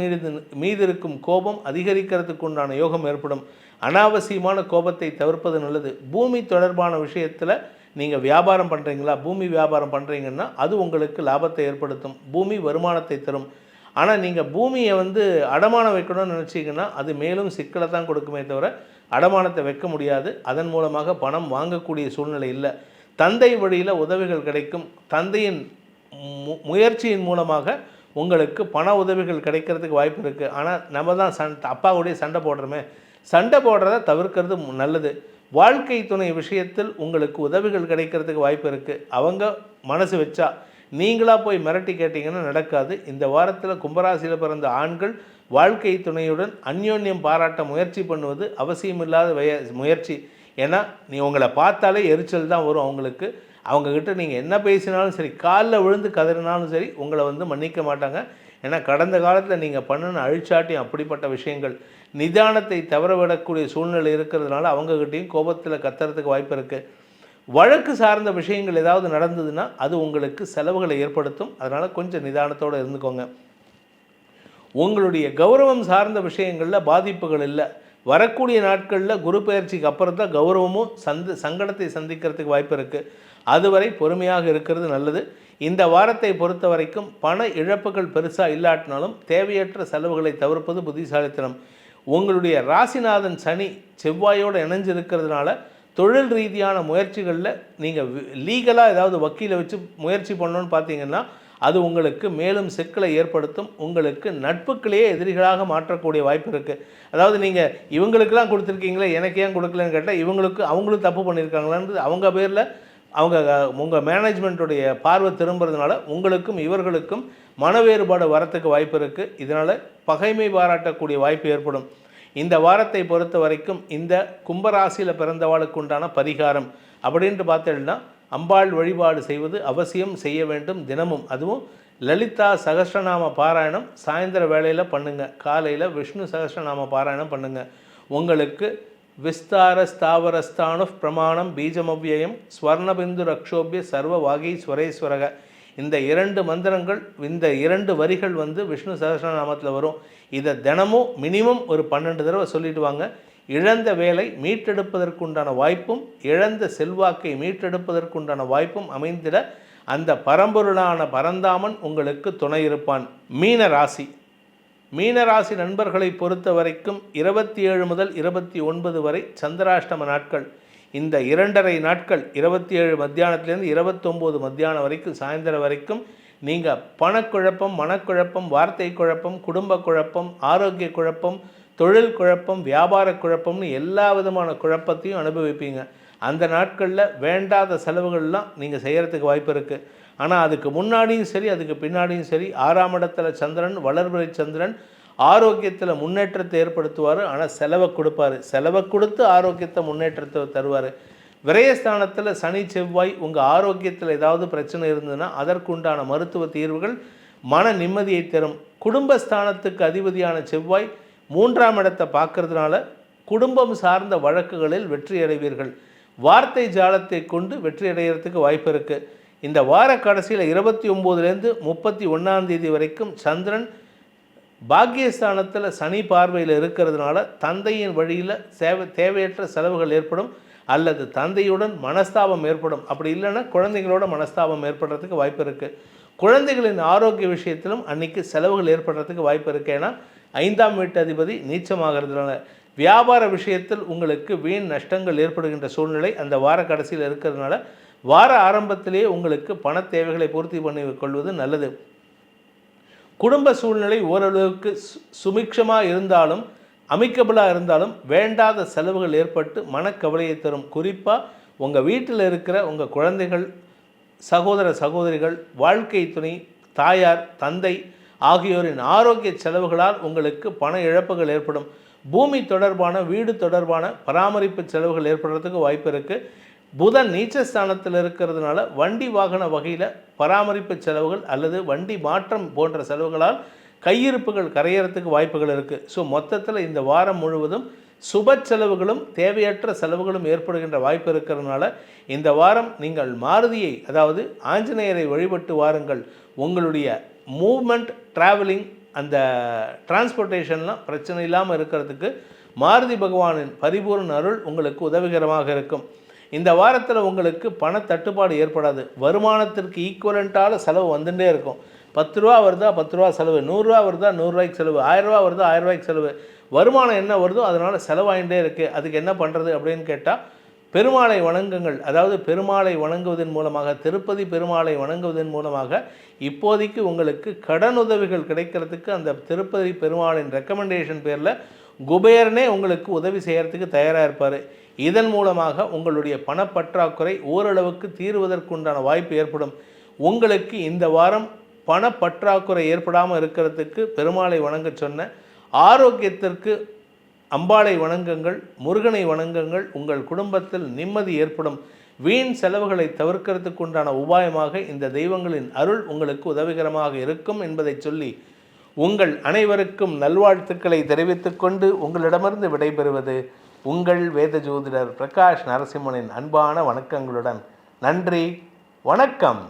மீது இருக்கும் கோபம் அதிகரிக்கிறதுக்கு உண்டான யோகம் ஏற்படும். அனாவசியமான கோபத்தை தவிர்ப்பது நல்லது. பூமி தொடர்பான விஷயத்தில் நீங்கள் வியாபாரம் பண்ணுறீங்களா, பூமி வியாபாரம் பண்ணுறீங்கன்னா அது உங்களுக்கு லாபத்தை ஏற்படுத்தும், பூமி வருமானத்தை தரும். ஆனால் நீங்கள் பூமியை அடமானம் வைக்கணும்னு நினச்சிங்கன்னா அது மேலும் சிக்கலை தான் கொடுக்குமே தவிர அடமானத்தை வைக்க முடியாது. அதன் மூலமாக பணம் வாங்கக்கூடிய சூழ்நிலை இல்லை. தந்தை வழியில் உதவிகள் கிடைக்கும். தந்தையின் முயற்சியின் மூலமாக உங்களுக்கு பண உதவிகள் கிடைக்கிறதுக்கு வாய்ப்பு இருக்குது. ஆனால் நம்ம தான் அப்பா கூட சண்டை போடுறோமே, சண்டை போடுறத தவிர்க்கிறது நல்லது. வாழ்க்கை துணை விஷயத்தில் உங்களுக்கு உதவிகள் கிடைக்கிறதுக்கு வாய்ப்பு இருக்குது. அவங்க மனசு வச்சா, நீங்களாக போய் மிரட்டி கேட்டிங்கன்னா நடக்காது. இந்த வாரத்தில் கும்பராசியில் பிறந்த ஆண்கள் வாழ்க்கை துணையுடன் அந்யோன்யம் பாராட்ட முயற்சி பண்ணுவது அவசியமில்லாத முயற்சி. ஏன்னா உங்களை பார்த்தாலே எரிச்சல் தான் வரும் அவங்களுக்கு. அவங்கக்கிட்ட நீங்கள் என்ன பேசினாலும் சரி, காலில் விழுந்து கதறினாலும் சரி, உங்களை மன்னிக்க மாட்டாங்க. ஏன்னா கடந்த காலத்தில் நீங்கள் பண்ணின அழிச்சாட்டியும் அப்படிப்பட்ட விஷயங்கள். நிதானத்தை தவறவிடக்கூடிய சூழ்நிலை இருக்கிறதுனால அவங்கக்கிட்டையும் கோபத்தில் கத்துறதுக்கு வாய்ப்பு இருக்குது. வழக்கு சார்ந்த விஷயங்கள் ஏதாவது நடந்ததுன்னா அது உங்களுக்கு செலவுகளை ஏற்படுத்தும். அதனால் கொஞ்சம் நிதானத்தோடு இருந்துக்கோங்க. உங்களுடைய கௌரவம் சார்ந்த விஷயங்களில் பாதிப்புகள் இல்லை. வரக்கூடிய நாட்களில் குரு பயிற்சிக்கு அப்புறம் தான் கௌரவமும் சங்கடத்தை சந்திக்கிறதுக்கு வாய்ப்பு இருக்குது. அதுவரை பொறுமையாக இருக்கிறது நல்லது. இந்த வாரத்தை பொறுத்த வரைக்கும் பண இழப்புகள் பெருசாக இல்லாட்டினாலும் தேவையற்ற செலவுகளை தவிர்ப்பது புத்திசாலித்தனம். உங்களுடைய ராசிநாதன் சனி செவ்வாயோடு இணைஞ்சிருக்கிறதுனால தொழில் ரீதியான முயற்சிகளில் நீங்கள் லீகலாக ஏதாவது வக்கீலை வச்சு முயற்சி பண்ணணுன்னு பார்த்தீங்கன்னா அது உங்களுக்கு மேலும் சிக்கலை ஏற்படுத்தும். உங்களுக்கு நட்புக்களையே எதிரிகளாக மாற்றக்கூடிய வாய்ப்பு இருக்குது. அதாவது நீங்கள் இவங்களுக்கெல்லாம் கொடுத்துருக்கீங்களே, எனக்கு ஏன் கொடுக்கலன்னு கேட்டால் அவங்களும் தப்பு பண்ணியிருக்காங்களான்றது அவங்க பேரில் உங்கள் மேனேஜ்மெண்ட்டுடைய பார்வை திரும்புறதுனால உங்களுக்கும் இவர்களுக்கும் மன வேறுபாடு வரத்துக்கு வாய்ப்பு இருக்குது. இதனால் பகைமை பாராட்டக்கூடிய வாய்ப்பு ஏற்படும். இந்த வாரத்தை பொறுத்த வரைக்கும் இந்த கும்பராசியில் பிறந்தவாளுக்கு உண்டான பரிகாரம் அப்படின்ட்டு பார்த்தீங்கன்னா அம்பாள் வழிபாடு செய்வது அவசியம் செய்ய வேண்டும் தினமும். அதுவும் லலிதா சகஸ்ரநாம பாராயணம் சாயந்தர வேளையில் பண்ணுங்கள். காலையில் விஷ்ணு சகஸ்ரநாம பாராயணம் பண்ணுங்கள். உங்களுக்கு விஸ்தார ஸ்தாவரஸ்தானு பிரமாணம் பீஜமவ்யயம் ஸ்வர்ணபிந்து ரக்ஷோபிய சர்வ வாகீஸ்வரேஸ்வரக, இந்த 2 மந்திரங்கள், இந்த 2 வரிகள் விஷ்ணு சகஸ்ரநாமத்தில் வரும். இதை தினமும் மினிமம் ஒரு 12 தடவை சொல்லிட்டு வாங்க. இழந்த வேலை மீட்டெடுப்பதற்குண்டான வாய்ப்பும் இழந்த செல்வாக்கை மீட்டெடுப்பதற்குண்டான வாய்ப்பும் அமைந்திட அந்த பரம்பொருளான பரந்தாமன் உங்களுக்கு துணை இருப்பான். மீனராசி நண்பர்களை பொறுத்த வரைக்கும் 27 முதல் 29 வரை சந்திராஷ்டம நாட்கள். இந்த 2.5 நாட்கள் 27 மத்தியானத்துலேருந்து 29 மத்தியானம் வரைக்கும் சாயந்தரம் வரைக்கும் நீங்கள் பணக்குழப்பம், மனக்குழப்பம், வார்த்தை குழப்பம், குடும்ப குழப்பம், ஆரோக்கிய குழப்பம், தொழில் குழப்பம், வியாபார குழப்பம்னு எல்லா விதமான குழப்பத்தையும் அனுபவிப்பீங்க. அந்த நாட்களில் வேண்டாத செலவுகள்லாம் நீங்கள் செய்கிறதுக்கு வாய்ப்பு இருக்குது. ஆனால் அதுக்கு முன்னாடியும் சரி அதுக்கு பின்னாடியும் சரி 6ஆம் இடத்துல சந்திரன், வளர்பிறை சந்திரன் ஆரோக்கியத்தில் முன்னேற்றத்தை ஏற்படுத்துவார். ஆனால் செலவை கொடுப்பார். செலவை கொடுத்து ஆரோக்கியத்தை முன்னேற்றத்தை தருவார். விரயஸ்தானத்தில் சனி செவ்வாய் உங்கள் ஆரோக்கியத்தில் ஏதாவது பிரச்சனை இருந்ததுன்னா அதற்குண்டான மருத்துவ தீர்வுகள் மன நிம்மதியை தரும். குடும்பஸ்தானத்துக்கு அதிபதியான செவ்வாய் 3ஆம் இடத்தை பார்க்கறதுனால குடும்பம் சார்ந்த வழக்குகளில் வெற்றி அடைவீர்கள். வார்த்தை ஜாலத்தை கொண்டு வெற்றி அடைகிறதுக்கு வாய்ப்பு இருக்குது. இந்த வார கடைசியில் 29லேருந்து 31ஆம் தேதி வரைக்கும் சந்திரன் பாக்கியஸ்தானத்தில் சனி பார்வையில் இருக்கிறதுனால தந்தையின் வழியில் தேவையற்ற செலவுகள் ஏற்படும் அல்லது தந்தையுடன் மனஸ்தாபம் ஏற்படும். அப்படி இல்லைன்னா குழந்தைகளோட மனஸ்தாபம் ஏற்படுறதுக்கு வாய்ப்பு இருக்குது. குழந்தைகளின் ஆரோக்கிய விஷயத்திலும் அன்றைக்கி செலவுகள் ஏற்படுறதுக்கு வாய்ப்பு இருக்குது. ஏன்னா 5ஆம் வீட்டு அதிபதி நீச்சமாகிறதுனால வியாபார விஷயத்தில் உங்களுக்கு வீண் நஷ்டங்கள் ஏற்படுகின்ற சூழ்நிலை அந்த வார கடைசியில் இருக்கிறதுனால வார ஆரம்பத்திலேயே உங்களுக்கு பண தேவைகளை பூர்த்தி பண்ணி கொள்வது நல்லது. குடும்ப சூழ்நிலை ஓரளவுக்கு சுமிக்ஷமாக இருந்தாலும் அமிக்கபிளாக இருந்தாலும் வேண்டாத செலவுகள் ஏற்பட்டு மனக்கவலையை தரும். குறிப்பாக உங்கள் வீட்டில் இருக்கிற உங்கள் குழந்தைகள், சகோதர சகோதரிகள், வாழ்க்கை துணை, தாயார், தந்தை ஆகியோரின் ஆரோக்கிய செலவுகளால் உங்களுக்கு பண இழப்புகள் ஏற்படும். பூமி தொடர்பான, வீடு தொடர்பான பராமரிப்பு செலவுகள் ஏற்படுறதுக்கு வாய்ப்பு இருக்குது. புதன் நீச்சஸ்தானத்தில் இருக்கிறதுனால வண்டி வாகன வகையில் பராமரிப்பு செலவுகள் அல்லது வண்டி மாற்றம் போன்ற செலவுகளால் கையிருப்புகள் கரையறதுக்கு வாய்ப்புகள் இருக்குது. ஸோ மொத்தத்தில் இந்த வாரம் முழுவதும் சுப செலவுகளும் தேவையற்ற செலவுகளும் ஏற்படுகின்ற வாய்ப்பு இருக்கிறதுனால இந்த வாரம் நீங்கள் மாருதியை, அதாவது ஆஞ்சநேயரை வழிபட்டு வாருங்கள். உங்களுடைய மூவ்மெண்ட், ட்ராவலிங், அந்த டிரான்ஸ்போர்ட்டேஷன்லாம் பிரச்சனை இல்லாமல் இருக்கிறதுக்கு மாருதி பகவானின் பரிபூர்ண அருள் உங்களுக்கு உதவிகரமாக இருக்கும். இந்த வாரத்தில் உங்களுக்கு பண தட்டுப்பாடு ஏற்படாது. வருமானத்திற்கு ஈக்குவலண்ட்டான செலவு வந்துட்டே இருக்கும். 10 ரூபா வருதா 10 ரூபா செலவு, 100 ரூபா வருதா 100 ரூபாய்க்கு செலவு, 1000 ரூபா வருதா 1000 ரூபாய்க்கு செலவு. வருமானம் என்ன வருதோ அதனால் செலவாயிட்டே இருக்குது. அதுக்கு என்ன பண்ணுறது அப்படின்னு கேட்டால், பெருமாளை வணங்குங்கள். அதாவது பெருமாளை வணங்குவதன் மூலமாக, திருப்பதி பெருமாளை வணங்குவதன் மூலமாக இப்போதைக்கு உங்களுக்கு கடனுதவிகள் கிடைக்கிறதுக்கு அந்த திருப்பதி பெருமாளின் ரெக்கமெண்டேஷன் பேரில் குபேரனே உங்களுக்கு உதவி செய்கிறதுக்கு தயாராக இருப்பார். இதன் மூலமாக உங்களுடைய பணப்பற்றாக்குறை ஓரளவுக்கு தீர்வதற்குண்டான வாய்ப்பு ஏற்படும். உங்களுக்கு இந்த வாரம் பணப்பற்றாக்குறை ஏற்படாமல் இருக்கிறதுக்கு பெருமாளை வணங்க சொன்ன, ஆரோக்கியத்திற்கு அம்பாளை வணங்குங்கள், முருகனை வணங்குங்கள். உங்கள் குடும்பத்தில் நிம்மதி ஏற்படும். வீண் செலவுகளை தவிர்க்கிறதுக்கு உண்டான உபாயமாக இந்த தெய்வங்களின் அருள் உங்களுக்கு உதவிகரமாக இருக்கும் என்பதை சொல்லி உங்கள் அனைவருக்கும் நல்வாழ்த்துக்களை தெரிவித்துக்கொண்டு உங்களிடமிருந்து விடைபெறுவது உங்கள் வேத ஜோதிடர் பிரகாஷ் நரசிம்மனின் அன்பான வணக்கங்களுடன். நன்றி, வணக்கம்.